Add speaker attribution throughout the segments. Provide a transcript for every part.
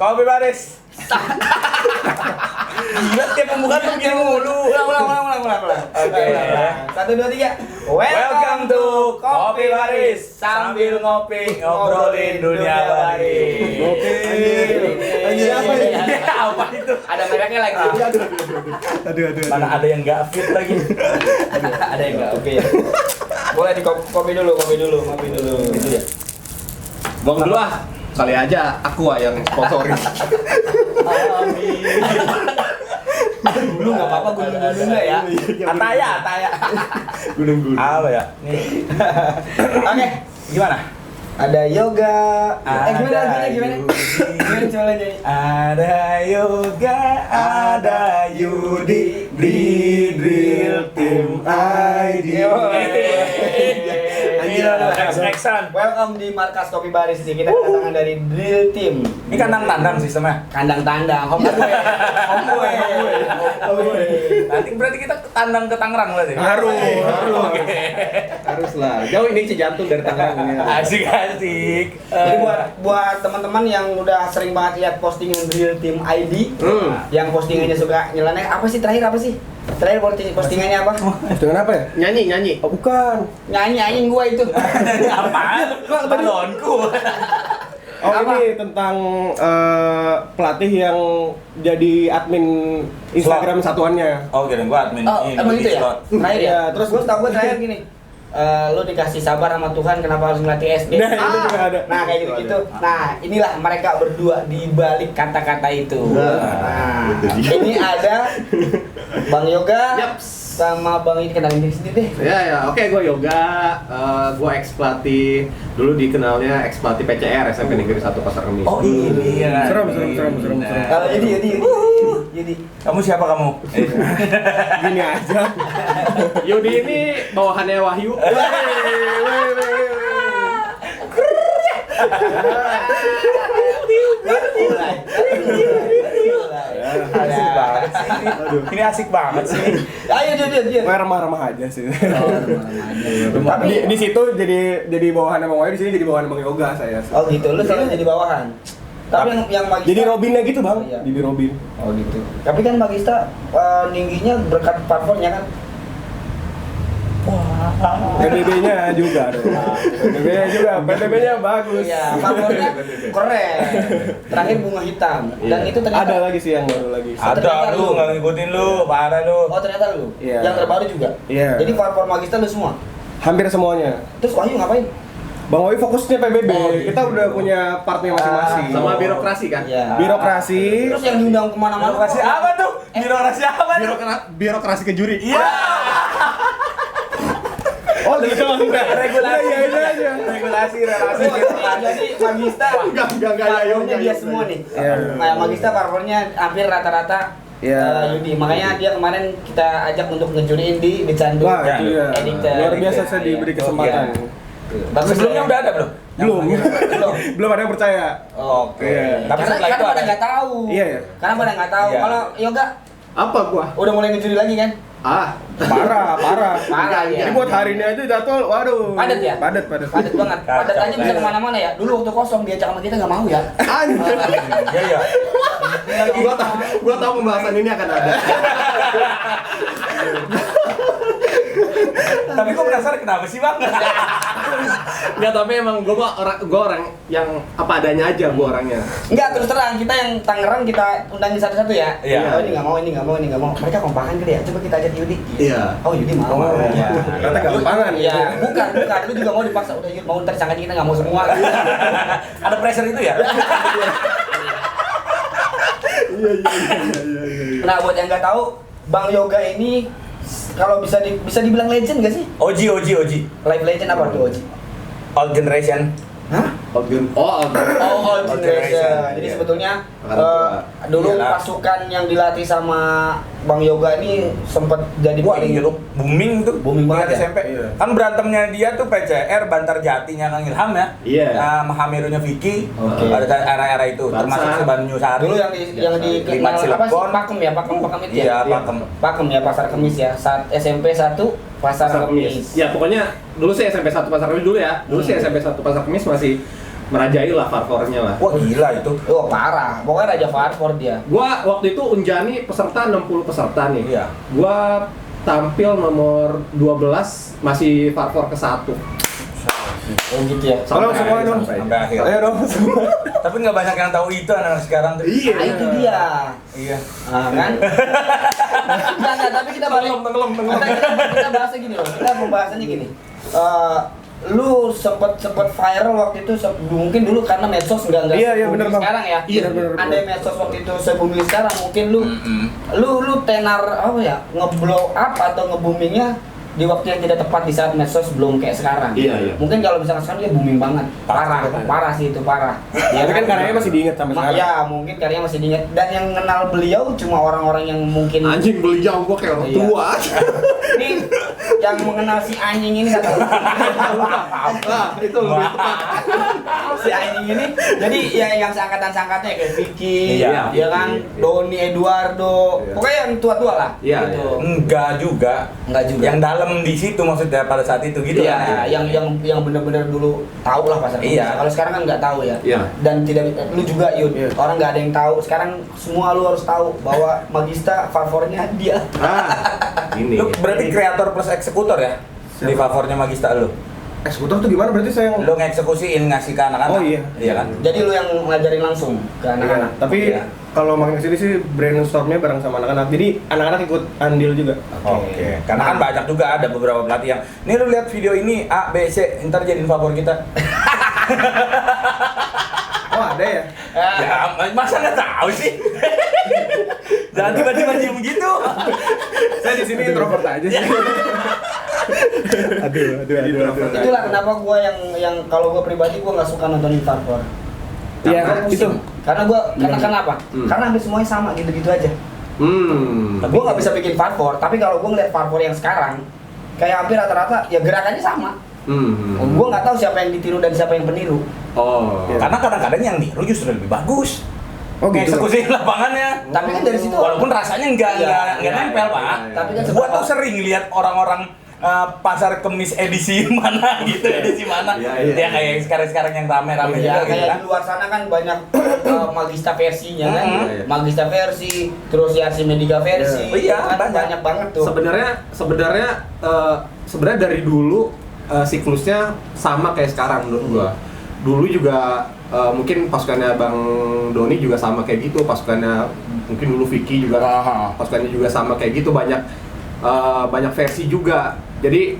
Speaker 1: Kopi Baris. Gila tiap pembukaan tuh begini mulu.
Speaker 2: Ulang. Oke. 1, 2, 3.
Speaker 1: Welcome to Kopi Baris. Sambil ngopi ngobrolin dunia baris.
Speaker 2: Oke.
Speaker 1: Siapa ini? Apa itu?
Speaker 2: Ada mereknya lagi.
Speaker 3: Aduh.
Speaker 1: Mana ada yang nggak fit lagi?
Speaker 2: Ada yang enggak? Oke. Boleh di kopi dulu.
Speaker 1: Gitu ya.
Speaker 3: Bang dulu ah. Kali aja Aqua yang sponsorin.
Speaker 1: Amin.
Speaker 2: Dulu enggak apa-apa gunung-gunung ya.
Speaker 1: Ataya.
Speaker 3: Gunung-gunung.
Speaker 1: Apa ya? Nih.
Speaker 2: Oke.
Speaker 1: Gimana?
Speaker 2: Ada yoga. Gimana?
Speaker 1: Yudi.
Speaker 2: Gimana coba nyanyi?
Speaker 1: Ada yoga, ada Yudi di Drill Team ID. Next-nextan.
Speaker 2: Welcome di markas Kopi Baris nih. Kita kedatangan dari Drill Team.
Speaker 1: Ini kandang tandang sistemnya.
Speaker 2: Kandang tandang, home away.
Speaker 1: Nanti berarti kita tandang ke Tangerang berarti.
Speaker 3: Harus.
Speaker 1: Oke.
Speaker 3: Harus lah. Jauh ini Cijantung dari Tangerang ini.
Speaker 1: Asik.
Speaker 2: Jadi buat teman-teman yang udah sering banget lihat postingan Drill Team ID, yang postingannya suka nyeleneh, apa sih terakhir? Terakhir postingannya apa?
Speaker 3: Dengan apa ya? Nyanyi. Oh, bukan.
Speaker 2: Nyanyi gua itu.
Speaker 1: Apaan? Balonku.
Speaker 3: Oh,
Speaker 2: Apa?
Speaker 3: ini tentang pelatih yang jadi admin Instagram satuannya.
Speaker 1: Oh, kira gua admin
Speaker 2: Oh,
Speaker 1: ini.
Speaker 2: emang itu ya?
Speaker 1: Discord.
Speaker 2: Terakhir ya?
Speaker 3: Iya,
Speaker 2: Terus gua tau terakhir gini. Lu dikasih sabar sama Tuhan, kenapa harus ngelatih SD?
Speaker 3: Nah, itu juga ada.
Speaker 2: Nah, kayak gitu-gitu. Nah, inilah mereka berdua di balik kata-kata itu. Nah, ini ada Bang Yoga sama Bang ini, kenalin diri sendiri deh.
Speaker 4: Ya, oke, gue Yoga, gue ex-pelatih, dulu dikenalnya ex-pelatih PCR, SMP Negeri 1 Pasar Kemis.
Speaker 1: Oh iya.
Speaker 3: Serem.
Speaker 2: Kalau jadi
Speaker 1: Kamu siapa kamu?
Speaker 3: Gini aja.
Speaker 4: Yudi ini bawahannya Wahyu.
Speaker 1: Asik banget sih. Ini asik banget sih.
Speaker 2: Ayo dia.
Speaker 3: Remah-remah aja sih.
Speaker 2: Tapi
Speaker 3: Di situ jadi bawahan Bang Wayu, di sini jadi bawahan Bang Yoga saya.
Speaker 2: oh gitu, lu selalu jadi bawahan. Tapi yang Magista
Speaker 3: Jadi Robinnya gitu, Bang.
Speaker 2: Iya.
Speaker 3: Jadi Robin.
Speaker 2: Oh gitu. Tapi kan Magista tingginya berkat parfornya kan.
Speaker 3: PBB-nya juga dong. PBB-nya juga, PBB-nya bagus.
Speaker 2: Iya, parfornya keren. Terakhir bunga hitam. Dan itu ternyata
Speaker 3: Ada lagi sih yang baru lagi.
Speaker 1: Ada lu nggak ngikutin lu, parah lu.
Speaker 2: Oh, ternyata lu.
Speaker 3: Iya.
Speaker 2: Yang terbaru juga.
Speaker 3: Iya.
Speaker 2: Jadi parfor Magista lu semua.
Speaker 3: Hampir semuanya.
Speaker 2: Terus Wahyu ngapain?
Speaker 3: Bang Wayu fokusnya PBB.
Speaker 2: Oh, gitu.
Speaker 3: Kita udah punya partnya masing-masing.
Speaker 4: Sama birokrasi kan?
Speaker 2: Iya.
Speaker 3: Birokrasi.
Speaker 2: Terus yang diundang kemana-mana.
Speaker 1: Birokrasi apa tuh? Birokrasi apa tuh?
Speaker 3: Birokrasi ke juri.
Speaker 1: Iya.
Speaker 3: Oh, gitu maksudnya.
Speaker 1: Regulasi.
Speaker 3: Iya.
Speaker 1: Regulasi relasi.
Speaker 2: Jadi Magista
Speaker 3: Enggak,
Speaker 2: parfornya dia semua nih.
Speaker 3: Iya.
Speaker 2: Kayak Magista parfornya hampir rata-rata
Speaker 3: Iya.
Speaker 2: Yudi. Makanya dia kemarin kita ajak untuk ngejuriin di Becandu.
Speaker 3: Wah, itu ya.
Speaker 2: Editor.
Speaker 3: Luar biasa saya diberi kesempatan.
Speaker 2: Bagus.
Speaker 1: Sebelumnya udah ada belum?
Speaker 3: Belum. Belum ada yang percaya.
Speaker 1: Oke.
Speaker 3: Iya.
Speaker 1: Tapi setelah itu
Speaker 2: pada
Speaker 1: ada.
Speaker 2: nggak tahu.
Speaker 3: Iya, ya.
Speaker 2: Karena pada nggak tahu.
Speaker 1: Iya.
Speaker 2: Kalau Yoga
Speaker 4: Apa gua?
Speaker 2: udah mulai ngejuri lagi kan?
Speaker 3: Parah.
Speaker 2: Parah ya.
Speaker 3: Jadi buat hari ini aja jadwal, waduh.
Speaker 2: Padat ya?
Speaker 3: Padat.
Speaker 2: Padat banget. Padat aja bisa kemana-mana ya. Dulu waktu kosong diajak sama kita nggak mau ya.
Speaker 3: Anjir.
Speaker 1: Iya.
Speaker 4: Gua tahu pembahasan ini akan ada.
Speaker 1: Tapi kok penasaran kenapa sih, Bang?
Speaker 4: Enggak, tapi emang gua orang yang apa adanya aja gua orangnya.
Speaker 2: Enggak, terus terang kita yang Tangerang kita undangin satu-satu ya.
Speaker 1: Iya.
Speaker 2: Oh, ini nggak mau. Mereka kompakan gede ya. Coba kita ajak Yudi.
Speaker 4: Iya.
Speaker 2: Oh, Yudi mau.
Speaker 1: Iya.
Speaker 3: Kata gampangan.
Speaker 2: Iya, bukan. Lu juga mau dipaksa. Udah Yudi mau, ntar sangkanya kita nggak mau semua.
Speaker 1: Ada pressure itu ya?
Speaker 2: Nah, buat yang nggak tahu, Bang Yoga ini kalau bisa dibilang legend nggak sih?
Speaker 1: Oji.
Speaker 2: Live legend apa tuh Oji?
Speaker 1: Old generation.
Speaker 2: Hah?
Speaker 4: Oh,
Speaker 2: Old
Speaker 1: Generation.
Speaker 2: generation. Jadi
Speaker 1: Iya.
Speaker 2: sebetulnya
Speaker 4: Angkatan
Speaker 2: dulu
Speaker 1: Iyalah.
Speaker 2: pasukan yang dilatih sama Bang Yoga ini sempat jadi
Speaker 1: Wah,
Speaker 2: paling
Speaker 1: ini booming tuh.
Speaker 2: Booming banget ya?
Speaker 1: SMP.
Speaker 3: Iya.
Speaker 1: Kan berantemnya dia tuh PCR Bantar Jatinya Kang Ilham ya.
Speaker 4: Iya.
Speaker 1: Mahamirunya Vicky.
Speaker 2: Oke.
Speaker 1: Pada era-era itu
Speaker 4: Bansa.
Speaker 1: termasuk Sebanyu Sari.
Speaker 2: dulu yang di
Speaker 1: Limat
Speaker 2: kenal apa sih?
Speaker 1: Cilegon.
Speaker 2: Pakem itu
Speaker 1: Iya,
Speaker 2: ya?
Speaker 1: Pakem.
Speaker 2: Pakem ya, Pasar Kemis ya. Saat SMP 1 Pasar Kemis.
Speaker 4: Ya pokoknya dulu sih SMP 1 Pasar Kemis dulu ya. Dulu sih SMP 1 Pasar Kemis masih merajai lah Farfornya lah.
Speaker 1: Wah gila itu.
Speaker 2: Oh parah, pokoknya Raja Farfor dia.
Speaker 4: Gua waktu itu Unjani peserta 60 peserta nih.
Speaker 1: Iya.
Speaker 4: Gua tampil nomor 12 masih Farfor ke-1.
Speaker 2: Oh gitu ya.
Speaker 3: Halo semua dong.
Speaker 1: Sampai akhir.
Speaker 3: Ayo dong semua.
Speaker 1: Tapi nggak banyak yang tahu itu anak sekarang tuh.
Speaker 4: Iya.
Speaker 2: Nah, itu dia.
Speaker 1: Iya.
Speaker 2: Kan? Enggak, tapi kita balik.
Speaker 4: Tenggelam.
Speaker 2: Kita bahasnya gini loh. Kita pembahasannya gini. Lu sempet viral waktu itu mungkin dulu karena medsos nggak
Speaker 3: Iya,
Speaker 2: se-booming
Speaker 3: bener, Bang.
Speaker 2: sekarang ya.
Speaker 3: Iya, bener.
Speaker 2: Andai medsos waktu itu se-booming sekarang mungkin lu tenar apa ya nge-blow up atau nge-boomingnya di waktu yang tidak tepat di saat medsos belum kayak sekarang.
Speaker 4: Iya.
Speaker 2: Mungkin kalau misalkan sekarang dia booming banget. Parah sih itu parah.
Speaker 3: Ya, tapi kan karyanya masih diingat sampai sekarang.
Speaker 2: Ya, mungkin karyanya masih diingat dan yang kenal beliau cuma orang-orang yang mungkin
Speaker 4: Anjing beliau gua kayak orang
Speaker 2: Iya.
Speaker 4: tua.
Speaker 2: Ini yang mengenal si anjing ini kan.
Speaker 4: Nah, itu lebih tepat.
Speaker 2: Si anjing ini jadi ya yang seangkatan-seangkatnya kayak Vicky,
Speaker 1: Iya,
Speaker 2: ya kan,
Speaker 4: Vicky.
Speaker 2: Doni, Eduardo,
Speaker 4: Iya.
Speaker 2: pokoknya yang tua-tua lah.
Speaker 4: Iya,
Speaker 2: gitu.
Speaker 1: Enggak juga.
Speaker 2: Enggak juga.
Speaker 1: Yang dalam di situ maksudnya pada saat itu gitu
Speaker 2: Iya,
Speaker 1: kan.
Speaker 2: yang benar-benar dulu tahu lah pasar
Speaker 1: Iya.
Speaker 2: Indonesia. Kalau sekarang kan nggak tahu ya.
Speaker 4: Iya.
Speaker 2: Dan tidak lu juga Yud,
Speaker 3: Iya.
Speaker 2: orang nggak ada yang tahu. Sekarang semua lu harus tahu bahwa Magista favoritnya dia.
Speaker 4: Ini.
Speaker 1: Lu berarti kreator plus eksekutor ya? Di favornya Magista lu.
Speaker 3: Eksekutor tuh gimana berarti saya yang
Speaker 1: Lu ngeksekusiin ngasih ke anak-anak.
Speaker 3: Oh, iya.
Speaker 1: Iya kan?
Speaker 2: Jadi lu yang ngajarin langsung ke anak-anak.
Speaker 3: Iya, tapi
Speaker 1: Iya.
Speaker 3: kalau makin kesini sih brainstormnya bareng sama anak-anak. Jadi anak-anak ikut andil juga.
Speaker 1: Oke. Karena kan banyak juga ada beberapa pelatih yang nih lu lihat video ini A, B, C, ntar jadiin favor kita.
Speaker 3: Oh ada ya?
Speaker 1: Ya, masa nggak tahu sih? Jangan tiba-tiba diem gitu.
Speaker 3: Saya di sini introvert aja sih. aduh.
Speaker 2: Itulah kenapa gua yang kalau gua pribadi gua nggak suka nontonin Farfor.
Speaker 3: Iya,
Speaker 2: Karena
Speaker 3: itu.
Speaker 2: pusing. Karena gua kenapa?
Speaker 4: Hmm.
Speaker 2: Karena hampir semuanya sama gitu-gitu aja. Gua nggak bisa bikin Farfor, tapi kalau gua ngeliat Farfor yang sekarang kayak hampir rata-rata ya gerakannya sama. Gua nggak tahu siapa yang ditiru dan siapa yang peniru.
Speaker 4: Oh.
Speaker 1: Karena kadang-kadang yang niru justru lebih bagus.
Speaker 3: Oh gitu.
Speaker 1: Eksekusi lapangannya.
Speaker 2: Tapi kan dari situ
Speaker 1: Walaupun rasanya nggak
Speaker 2: Iya,
Speaker 1: nempel
Speaker 4: iya,
Speaker 1: pak.
Speaker 4: iya.
Speaker 2: Tapi kan
Speaker 1: Gua tuh sering lihat orang-orang pasar kemis edisi mana gitu, edisi mana.
Speaker 4: Iya, iya.
Speaker 1: Ya kayak sekarang yang rame-rame
Speaker 2: ya,
Speaker 1: juga gitu
Speaker 2: kayak
Speaker 1: kan.
Speaker 2: di luar sana kan banyak Magista versinya kan.
Speaker 4: Iya.
Speaker 2: Magista versi, terus Yarsi Medica versi.
Speaker 1: Iya,
Speaker 2: kan
Speaker 1: banyak.
Speaker 2: banget tuh.
Speaker 4: Sebenarnya dari dulu siklusnya sama kayak sekarang menurut gua. Dulu juga mungkin pasukannya Bang Doni juga sama kayak gitu, pasukannya mungkin dulu Vicky juga pasukannya juga sama kayak gitu, banyak versi juga. Jadi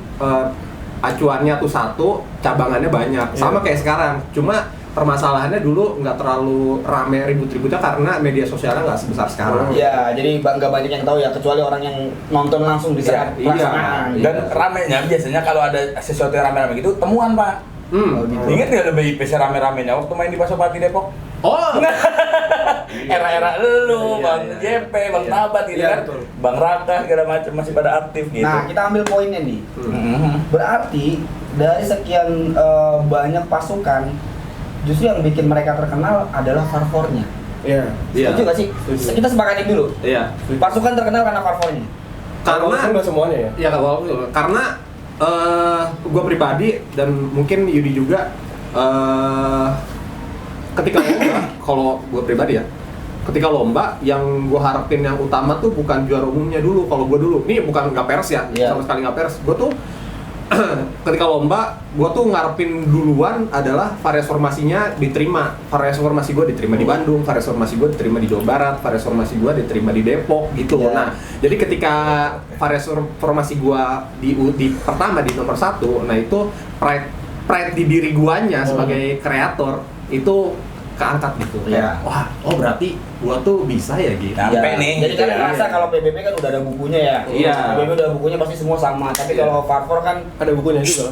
Speaker 4: acuannya tuh satu, cabangannya banyak, sama kayak sekarang. Cuma permasalahannya dulu nggak terlalu rame ribut-ributnya karena media sosialnya nggak sebesar sekarang.
Speaker 2: Ya, jadi nggak banyak yang tahu ya, kecuali orang yang nonton langsung di saat
Speaker 4: Iya,
Speaker 2: pelaksanaan.
Speaker 1: Dan ramenya biasanya kalau ada sesuatu yang rame-rame gitu temuan pak.
Speaker 2: Oh, gitu.
Speaker 1: Ingat nggak ada BIP rame-ramenya waktu main di Pasopati Depok?
Speaker 4: Oh,
Speaker 1: Era-era lu,
Speaker 4: Iya,
Speaker 1: Bang
Speaker 4: iya.
Speaker 1: JP, Bang
Speaker 4: Iya.
Speaker 1: Tabat gitu
Speaker 3: Iya,
Speaker 1: kan,
Speaker 3: betul.
Speaker 1: Bang Raka segala macam masih pada aktif gitu.
Speaker 2: Nah, kita ambil poinnya nih. Berarti dari sekian banyak pasukan, justru yang bikin mereka terkenal adalah Farfornya.
Speaker 3: Iya.
Speaker 4: Iya.
Speaker 2: Setuju nggak sih?
Speaker 3: Setuju.
Speaker 2: Kita sepakatin dulu.
Speaker 4: iya.
Speaker 2: Pasukan terkenal karena Farfornya.
Speaker 3: Karena
Speaker 4: Karena
Speaker 3: nggak semuanya ya.
Speaker 4: ya karena gue pribadi dan mungkin Yudi juga ketika lomba, kalau gue pribadi ya, ketika lomba yang gue harapin yang utama tuh bukan juara umumnya dulu. Kalau gue dulu, ini bukan nggak pers ya,
Speaker 2: Iya.
Speaker 4: sama sekali nggak pers. Gue tuh ketika lomba, gue tuh ngarepin duluan adalah variasi formasinya diterima. Variasi formasi gue diterima di Bandung, variasi formasi gue diterima di Jawa Barat, variasi formasi gue diterima di Depok gitu.
Speaker 2: Iya.
Speaker 4: Nah, jadi ketika variasi formasi gue di pertama di nomor 1, nah itu pride di diri guanya sebagai kreator itu keangkat gitu.
Speaker 2: Iya.
Speaker 4: Wah, oh berarti gua tuh bisa ya gitu.
Speaker 1: Nyampe nih,
Speaker 2: Jadi
Speaker 1: gitu
Speaker 2: kan
Speaker 1: ya.
Speaker 2: ngerasa kalau PBB kan udah ada bukunya ya.
Speaker 4: Iya.
Speaker 2: PBB udah ada bukunya pasti semua sama. Tapi
Speaker 4: Iya.
Speaker 2: kalau Farfor kan
Speaker 3: Ada bukunya juga.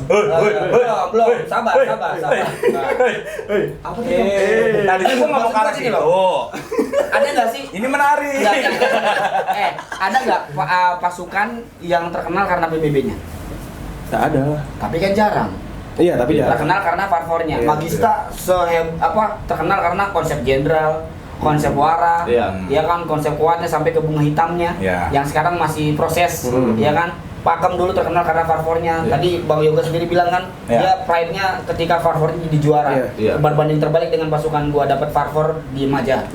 Speaker 2: belum, sabar. Nah,
Speaker 4: Apa tuh?
Speaker 1: Tadinya gua nggak mau kalah
Speaker 2: Maksud
Speaker 1: sih
Speaker 2: gua gini
Speaker 1: loh.
Speaker 2: ada nggak sih?
Speaker 1: Ini menarik.
Speaker 2: Ada nggak pasukan yang terkenal karena PBB-nya?
Speaker 3: Tak ada lah.
Speaker 2: Tapi kan jarang.
Speaker 3: Iya, tapi ya.
Speaker 2: Terkenal karena Farfornya.
Speaker 3: Iya,
Speaker 2: Magista terkenal karena konsep jenderal, konsep wara,
Speaker 4: Iya.
Speaker 2: ya kan, konsep kuatnya sampai ke bunga hitamnya,
Speaker 1: Iya.
Speaker 2: yang sekarang masih proses, ya kan. Pakem dulu terkenal karena farfornya. Tadi Bang Yoga sendiri bilang kan, dia pride-nya ketika farfornya jadi juara. Berbanding terbalik dengan pasukan gua dapat farfor, diem aja.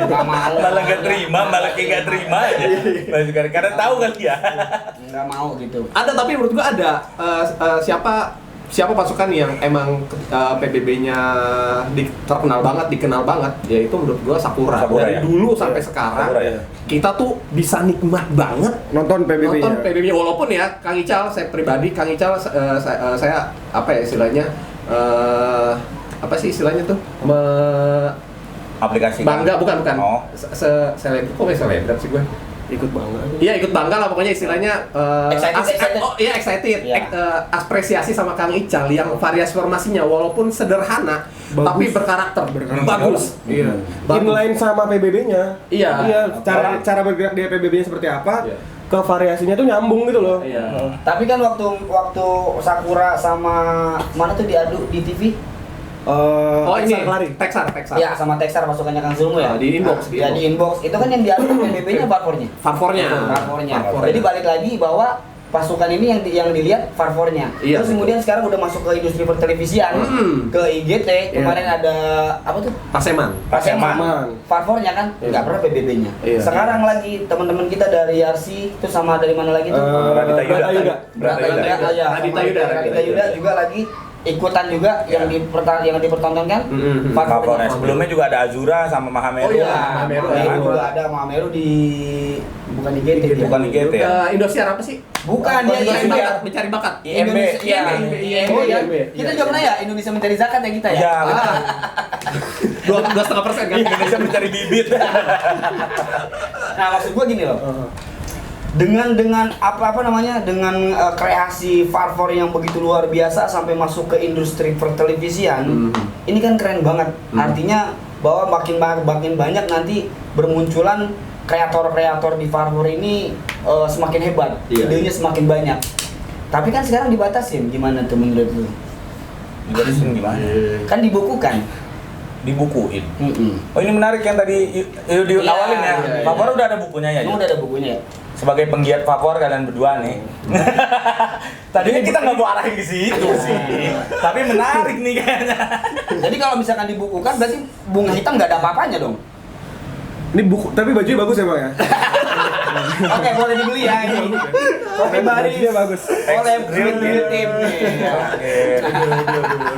Speaker 2: Gak mau.
Speaker 1: Malah gak terima, malah kayak gak terima aja. Karena tahu kan dia.
Speaker 2: Gak mau gitu.
Speaker 4: Ada, tapi menurut gua ada siapa pasukan yang emang PBB-nya dikenal banget, yaitu menurut gua Sakura. Dari dulu sampai sekarang kita tuh bisa nikmat banget
Speaker 3: nonton PBB-nya.
Speaker 4: Walaupun ya Kang Ical, saya pribadi Kang Ical saya apa ya istilahnya apa sih istilahnya tuh
Speaker 1: aplikasi
Speaker 4: bangga bukan
Speaker 1: oh.
Speaker 4: selebgram sih gue
Speaker 3: Ikut bangga.
Speaker 4: Iya, ikut bangga lah pokoknya istilahnya
Speaker 2: Excited.
Speaker 4: Oh iya, excited. Apresiasi sama Kang Ical yang variasi formasinya walaupun sederhana tapi berkarakter. Bagus.
Speaker 3: Iya. Inline sama PBB-nya.
Speaker 4: Iya.
Speaker 3: Cara bergerak dia PBB-nya seperti apa? Ke variasinya tuh nyambung gitu loh.
Speaker 4: Iya.
Speaker 2: Tapi kan waktu Sakura sama mana tuh diadu di TV?
Speaker 4: Ini Texar.
Speaker 2: Ya, sama Texar pasukannya Kang Zulmo ya.
Speaker 4: Di inbox.
Speaker 2: Di inbox. Itu kan yang diadu PBB-nya farfornya.
Speaker 4: Farfornya.
Speaker 2: Jadi balik lagi bahwa pasukan ini yang dilihat farfornya.
Speaker 4: Iya,
Speaker 2: Terus kemudian sekarang udah masuk ke industri pertelevisian, ke IGT. Kemarin ada apa tuh?
Speaker 4: Paseman.
Speaker 2: Farfornya kan nggak pernah PBB-nya.
Speaker 3: Iya.
Speaker 2: Sekarang lagi teman-teman kita dari RC itu sama dari mana lagi tuh?
Speaker 1: Radita Yuda.
Speaker 2: Radita Yuda juga lagi ikutan juga yang dipertontonkan.
Speaker 1: Farfornya. Sebelumnya juga ada Azura sama Mahameru.
Speaker 2: Oh iya, Mahameru juga ada Mahameru di bukan di IGT.
Speaker 1: Bukan IGT ya.
Speaker 4: Indosiar apa sih?
Speaker 2: Bukan dia
Speaker 4: mencari bakat.
Speaker 1: IMB.
Speaker 2: Oh ya. Kita juga pernah ya Indonesia mencari zakat ya kita ya.
Speaker 1: Iya, betul.
Speaker 4: 2,5% kan?
Speaker 1: Indonesia mencari bibit.
Speaker 2: Nah, maksud gua gini loh. Dengan dengan kreasi farfor yang begitu luar biasa sampai masuk ke industri pertelevisian, ini kan keren banget. Artinya bahwa makin banyak nanti bermunculan kreator-kreator di farfor ini semakin hebat, idenya semakin banyak. Tapi kan sekarang dibatasin, gimana tuh menurut lu?
Speaker 1: Dibatasin gimana?
Speaker 2: Kan dibukukan.
Speaker 1: Dibukuin. Oh, ini menarik yang tadi diawalin ya. Favor udah ada bukunya ya.
Speaker 2: Udah ada bukunya ya.
Speaker 1: Sebagai penggiat favor kalian berdua nih. Tadinya kita nggak mau arahin ke situ sih. Tapi menarik nih kayaknya.
Speaker 2: Jadi kalau misalkan dibukukan berarti bunga hitam nggak ada apa-apanya dong.
Speaker 3: Ini buku, tapi bajunya bagus ya Bang ya?
Speaker 2: Oke, boleh dibeli ya ini. Oke, bajunya
Speaker 3: bagus.
Speaker 2: Oleh Dream Team nih.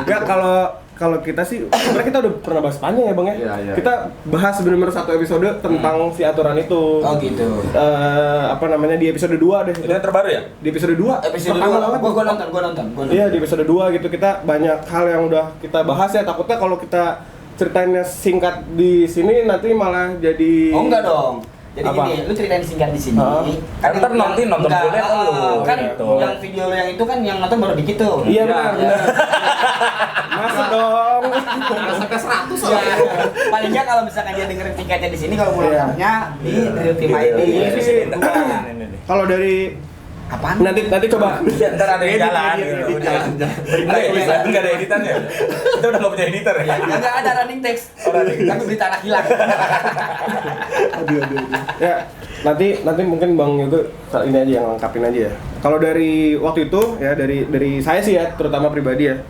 Speaker 3: Ya kalau kita sih sebenarnya kita udah pernah bahas panjang ya Bang ya.
Speaker 4: Iya.
Speaker 3: Kita bahas benar-benar satu episode tentang si aturan itu.
Speaker 2: Oh gitu.
Speaker 3: Di episode 2 deh.
Speaker 1: Itu yang terbaru ya?
Speaker 3: Di episode 2.
Speaker 2: Episode 2 gua nonton.
Speaker 3: Iya, di episode 2 gitu kita banyak hal yang udah kita bahas ya. Takutnya kalau kita ceritainnya singkat di sini nanti malah jadi
Speaker 2: Oh enggak dong. Jadi
Speaker 3: apa?
Speaker 2: gini, lu ceritain singkat di sini.
Speaker 1: Kan ntar nonton fullnya lu.
Speaker 2: Kan
Speaker 1: gitu.
Speaker 2: yang video yang itu kan yang nonton baru dikit tuh.
Speaker 3: Iya benar. Masuk dong.
Speaker 4: Sampai 100
Speaker 2: Ya, paling nggak kalau misalkan dia dengerin singkatnya di sini, kalau mau nontonnya di Real Team ID.
Speaker 3: Kalau dari
Speaker 2: Apaan?
Speaker 3: nanti coba
Speaker 1: Ntar ada yang jalan. Enggak ada editannya. Kita udah nggak punya editor ya.
Speaker 2: Enggak ada running text. Tapi berita anak hilang.
Speaker 3: aduh. Ya, nanti mungkin Bang Yoga ini aja yang lengkapin aja ya. Kalau dari waktu itu ya dari saya sih ya, terutama pribadi ya.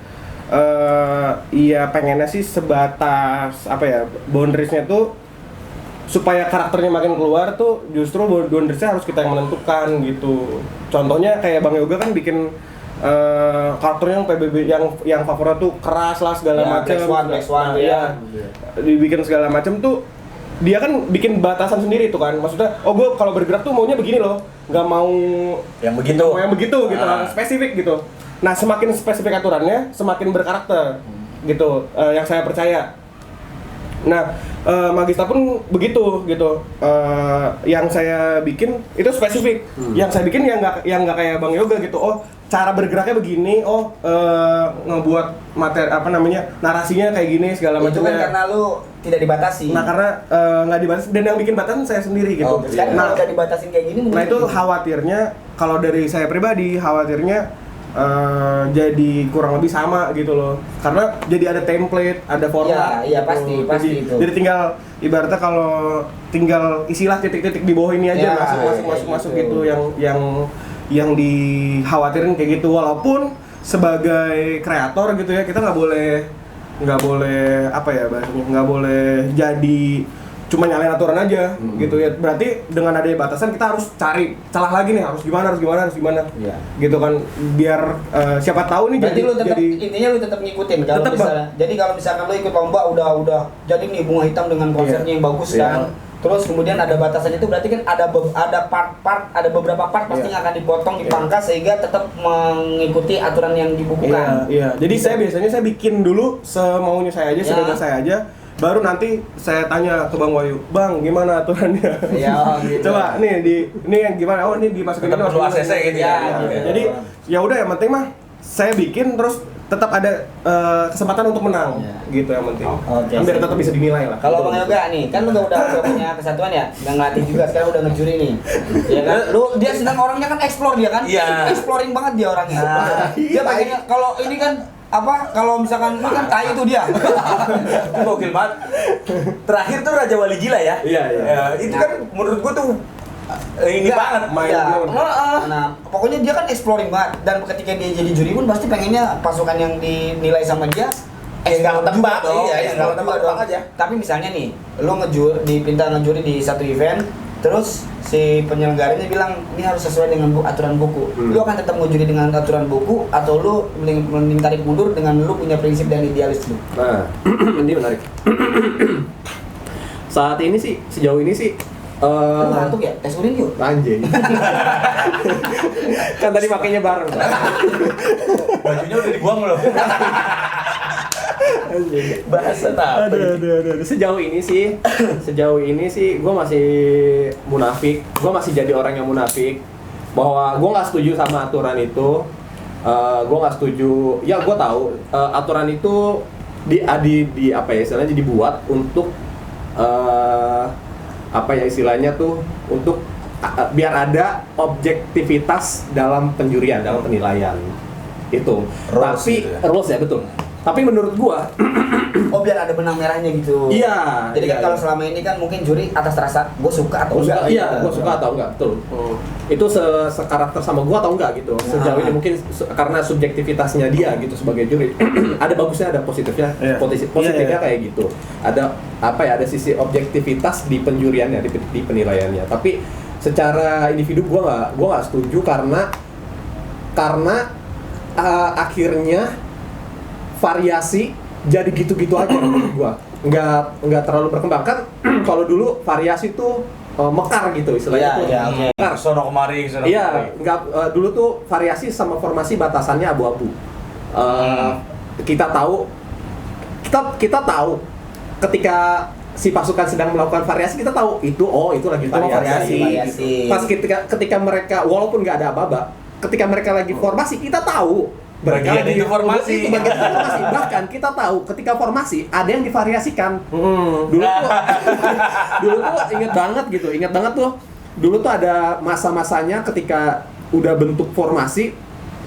Speaker 3: Iya pengennya sih sebatas apa ya, boundariesnya tuh supaya karakternya makin keluar tuh justru boundariesnya harus kita yang menentukan gitu. Contohnya kayak Bang Yoga kan bikin karakternya yang PBB yang favorit tuh keras lah segala macam.
Speaker 2: Black Swan ya.
Speaker 3: Dibikin segala macam tuh dia kan bikin batasan sendiri tuh kan. Maksudnya, gue kalau bergerak tuh maunya begini loh. Nggak mau
Speaker 1: yang begitu.
Speaker 3: Mau yang begitu gitu, spesifik gitu. Nah, semakin spesifik aturannya, semakin berkarakter gitu. Yang saya percaya. Nah, Magista pun begitu gitu. Yang saya bikin itu spesifik. Yang saya bikin yang nggak kayak Bang Yoga gitu. Oh, cara bergeraknya begini. Oh, ngebuat materi narasinya kayak gini segala macam.
Speaker 2: Itu kan karena lu tidak dibatasi.
Speaker 3: Nah, karena nggak dibatasi dan yang bikin batasan saya sendiri gitu.
Speaker 2: Nah, udah dibatasin kayak gini.
Speaker 3: Nah, itu khawatirnya kalau dari saya pribadi khawatirnya jadi kurang lebih sama gitu loh, karena jadi ada template, ada format.
Speaker 2: Iya pasti itu.
Speaker 3: Jadi tinggal ibaratnya kalau tinggal isilah titik-titik di bawah ini aja, masuk gitu yang dikhawatirin kayak gitu. Walaupun sebagai kreator gitu ya, kita nggak boleh apa ya bahasanya, nggak boleh jadi cuma nyalain aturan aja gitu ya. Berarti dengan adanya batasan kita harus cari celah lagi nih, harus gimana
Speaker 2: Iya.
Speaker 3: gitu kan, biar siapa tahu nih
Speaker 2: Berarti
Speaker 3: jadi
Speaker 2: intinya lu tetap ngikutin kalau
Speaker 3: Tetep,
Speaker 2: misalnya. Jadi kalau misalkan lu ikut lomba udah jadi nih Bunga Hitam dengan konsernya yang bagus
Speaker 3: Iya.
Speaker 2: kan. Terus kemudian ada batasan itu, berarti kan ada beberapa part pasti
Speaker 3: Iya.
Speaker 2: akan dipotong, dipangkas sehingga tetap mengikuti aturan yang dibukukan.
Speaker 3: Iya. Jadi saya biasanya bikin dulu semaunya saya aja,
Speaker 2: Ya.
Speaker 3: sebebas saya aja. Baru nanti saya tanya ke Bang Wahyu, Bang gimana aturannya?
Speaker 2: Iya, gitu.
Speaker 3: Coba nih ini yang gimana? Oh ini dimasukin
Speaker 1: Tetap
Speaker 3: ini,
Speaker 1: perlu
Speaker 3: masukin
Speaker 1: ACC
Speaker 3: ini.
Speaker 1: gitu ya.
Speaker 2: Gitu.
Speaker 3: Jadi ya udah, yang penting mah saya bikin terus tetap ada kesempatan untuk menang,
Speaker 2: Iya.
Speaker 3: gitu yang penting.
Speaker 2: Oke,
Speaker 3: Biar
Speaker 2: sip.
Speaker 3: tetap bisa dinilai lah.
Speaker 2: Kalau Bang Yoga nih, kan lu udah punya kesatuan ya, udah ngelatih juga, sekarang udah ngejuri nih. Ya kan? Dia sedang orangnya kan explore dia kan?
Speaker 1: Iya.
Speaker 2: Exploring banget dia orangnya.
Speaker 1: Nah,
Speaker 2: Dia pengennya kalau ini kan kalau misalkan lu kan tai itu dia.
Speaker 1: Gokil banget. Terakhir tuh Raja Wali Gila ya.
Speaker 3: Iya.
Speaker 1: Ya, itu kan menurut gua tuh ini
Speaker 2: Nggak,
Speaker 1: banget.
Speaker 3: main
Speaker 2: ya.
Speaker 3: blown.
Speaker 2: Nah, pokoknya dia kan exploring banget, dan ketika dia jadi juri pun pasti pengennya pasukan yang dinilai sama dia
Speaker 1: nggak ketebak,
Speaker 2: juga dong,
Speaker 1: iya,
Speaker 2: nggak
Speaker 1: nggak
Speaker 2: ketebak
Speaker 1: ketebak
Speaker 2: dong.
Speaker 1: aja.
Speaker 2: Tapi misalnya nih, lu dipinta ngejuri di satu event, terus si penyelenggaranya bilang ini harus sesuai dengan aturan buku. Lu akan tetap ngejuri dengan aturan buku atau lu mending tarik mundur dengan lu punya prinsip dan idealis lu?
Speaker 4: Nah, ini menarik. Saat ini sih, sejauh ini sih
Speaker 2: Lu ngantuk ya? Tes urin yuk.
Speaker 4: anjing. Kan tadi makainya bareng. Pak.
Speaker 1: Bajunya udah dibuang loh. Bahasa apa?
Speaker 3: Aduh.
Speaker 4: Sejauh ini sih gue masih munafik. Gue masih jadi orang yang munafik. Bahwa gue nggak setuju sama aturan itu. Gue nggak setuju. Ya gue tahu aturan itu di apa ya istilahnya dibuat untuk apa ya istilahnya tuh untuk biar ada objektivitas dalam penjurian, dalam penilaian itu.
Speaker 1: Rules
Speaker 4: Tapi
Speaker 1: gitu ya?
Speaker 4: rules ya betul. Tapi menurut gua
Speaker 2: Oh, biar ada benang merahnya gitu.
Speaker 4: Iya,
Speaker 2: Jadi kan
Speaker 4: iya,
Speaker 2: kalau
Speaker 4: iya.
Speaker 2: selama ini kan mungkin juri atas rasa gue suka atau
Speaker 4: Gua
Speaker 2: enggak.
Speaker 4: suka, iya,
Speaker 2: gitu.
Speaker 4: gua suka atau enggak, betul. Itu sekarakter sama gua atau enggak gitu. Sejauh ini mungkin karena subjektivitasnya dia gitu sebagai juri. Ada bagusnya, ada positifnya.
Speaker 3: Iya.
Speaker 4: Positifnya
Speaker 3: Iya.
Speaker 4: kayak gitu. Ada apa ya? Ada sisi objektivitas di penjuriannya, di penilaiannya. Tapi secara individu gua nggak setuju karena akhirnya variasi jadi gitu-gitu aja menurut gua. Nggak terlalu berkembang kan. Kalau dulu variasi tuh mekar gitu istilahnya
Speaker 2: Iya,
Speaker 4: tuh.
Speaker 2: iya, oke.
Speaker 4: Mekar.
Speaker 1: Sono kemari, sono
Speaker 4: Iya,
Speaker 1: kemari.
Speaker 4: dulu tuh variasi sama formasi batasannya abu-abu. Kita tahu ketika si pasukan sedang melakukan variasi, kita tahu itu lagi variasi.
Speaker 2: variasi.
Speaker 4: Pas ketika mereka walaupun nggak ada aba-aba, ketika mereka lagi formasi, kita tahu mereka
Speaker 1: Bagian
Speaker 4: lagi
Speaker 1: itu formasi.
Speaker 4: itu bagian itu formasi. Bahkan kita tahu ketika formasi ada yang divariasikan. Dulu tuh inget banget tuh. Dulu tuh ada masa-masanya ketika udah bentuk formasi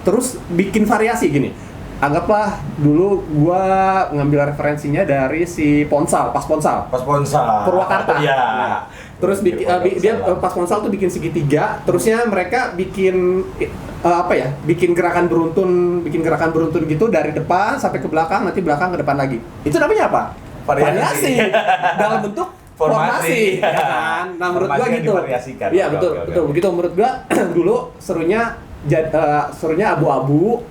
Speaker 4: terus bikin variasi gini. Anggaplah dulu gua ngambil referensinya dari si Ponsal, pas Ponsal.
Speaker 1: Pas Ponsal.
Speaker 4: Purwakarta.
Speaker 1: Iya.
Speaker 4: Nah, terus dia pas Ponsal tuh bikin segitiga, terusnya mereka bikin bikin gerakan beruntun gitu dari depan sampai ke belakang, nanti belakang ke depan lagi. Itu namanya apa?
Speaker 1: Variasi.
Speaker 4: Dalam bentuk
Speaker 1: Formasi.
Speaker 4: ya kan? Nah, menurut gua
Speaker 1: Formasi yang
Speaker 4: gitu.
Speaker 1: divariasikan.
Speaker 4: Iya,
Speaker 1: Oke,
Speaker 4: betul,
Speaker 1: oke,
Speaker 4: betul.
Speaker 1: oke.
Speaker 4: Begitu menurut gua dulu serunya abu-abu.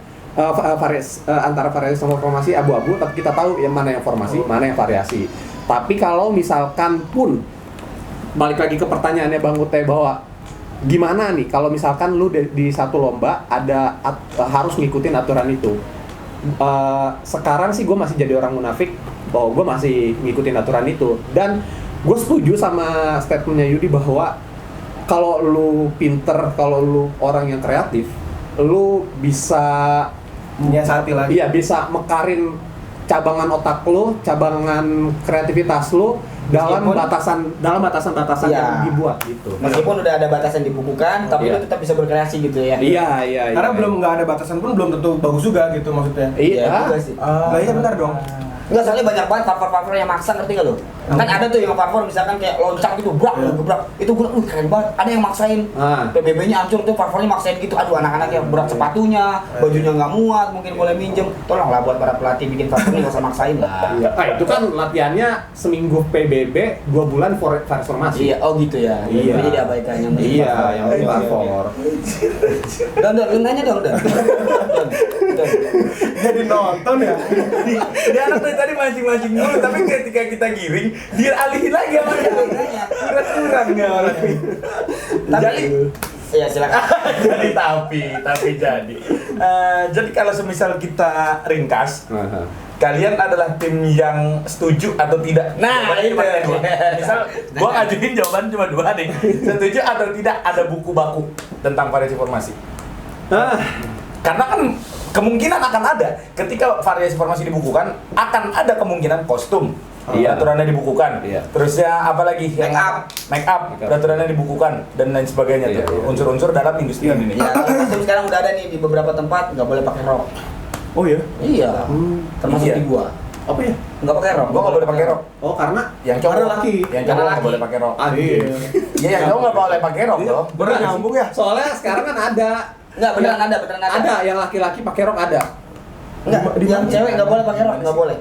Speaker 4: Antara variasi sama formasi abu-abu, tapi kita tahu yang mana yang formasi, mana yang variasi. Tapi kalau misalkan pun balik lagi ke pertanyaannya Bang Ute bahwa gimana nih kalau misalkan lu di satu lomba harus ngikutin aturan itu. Sekarang sih gue masih jadi orang munafik bahwa gue masih ngikutin aturan itu, dan gue setuju sama statementnya Yudi bahwa kalau lu pinter, kalau lu orang yang kreatif, lu bisa
Speaker 3: Menyiasati lagi.
Speaker 4: Iya, bisa mekarin cabangan otak lu, cabangan kreativitas lu dalam batasan-batasan
Speaker 2: Iya.
Speaker 4: yang dibuat gitu.
Speaker 2: Meskipun udah ada batasan dibukukan, tapi
Speaker 4: Iya.
Speaker 2: lu tetap bisa berkreasi gitu ya.
Speaker 4: Iya.
Speaker 3: Karena belum nggak ada batasan pun belum tentu bagus juga gitu maksudnya.
Speaker 4: Iya.
Speaker 2: juga sih.
Speaker 3: Lah iya benar dong.
Speaker 2: Enggak, soalnya banyak banget cover-cover yang maksa, ngerti gak lu? Kan ada tuh yang parfor misalkan kayak loncat gitu, brak, itu gue keren banget. Ada yang maksain, PBB-nya hancur tuh parfornya maksain gitu. Aduh anak-anak yang berat sepatunya, bajunya nggak muat, mungkin boleh minjem. Tolonglah buat para pelatih bikin parfor ini nggak usah maksain lah.
Speaker 4: Itu kan latihannya seminggu PBB, 2 bulan formasi.
Speaker 2: Iya, oh gitu ya.
Speaker 4: Iya.
Speaker 2: Jadi diabaikan yang
Speaker 4: Iya, yang penting parfor.
Speaker 2: Don, lu nanya dong, Don.
Speaker 3: Jadi nonton ya.
Speaker 1: Dia anak dari tadi mancing-mancing dulu, tapi ketika kita giring, dia alihin lagi sama dia. Kurang nggak orang ini.
Speaker 2: Tapi, ya silakan.
Speaker 1: Jadi jadi. Jadi kalau semisal kita ringkas, kalian adalah tim yang setuju atau tidak?
Speaker 2: Nah,
Speaker 1: Jawabannya cuma
Speaker 2: itu.
Speaker 1: ada dua. Misal gua ngajuin jawaban cuma 2 nih. Setuju atau tidak ada buku baku tentang variasi formasi? Karena kan kemungkinan akan ada ketika variasi formasi dibukukan, akan ada kemungkinan kostum. Peraturannya dibukukan. Terusnya apa lagi? Make up. Peraturannya dibukukan dan lain sebagainya tuh. Unsur-unsur dalam industri ini.
Speaker 2: Ya, kalau kostum sekarang udah ada nih di beberapa tempat nggak boleh pakai rok.
Speaker 3: Oh ya?
Speaker 2: Iya. Termasuk
Speaker 1: Iya.
Speaker 2: di gua.
Speaker 4: Apa ya?
Speaker 2: Nggak pakai rok.
Speaker 1: Gua nggak boleh pakai rok.
Speaker 4: Oh, karena
Speaker 1: Yang cowok
Speaker 3: Karena laki.
Speaker 1: Yang cowok nggak boleh pakai rok.
Speaker 3: Iya.
Speaker 1: Iya, yang cowok nggak boleh pakai rok loh.
Speaker 3: Bener nyambung ya?
Speaker 4: soalnya sekarang kan ada
Speaker 2: Nggak, beneran ada.
Speaker 4: ada yang laki-laki pakai rok ada.
Speaker 2: Nggak, yang cewek nggak boleh pakai rok, nggak boleh.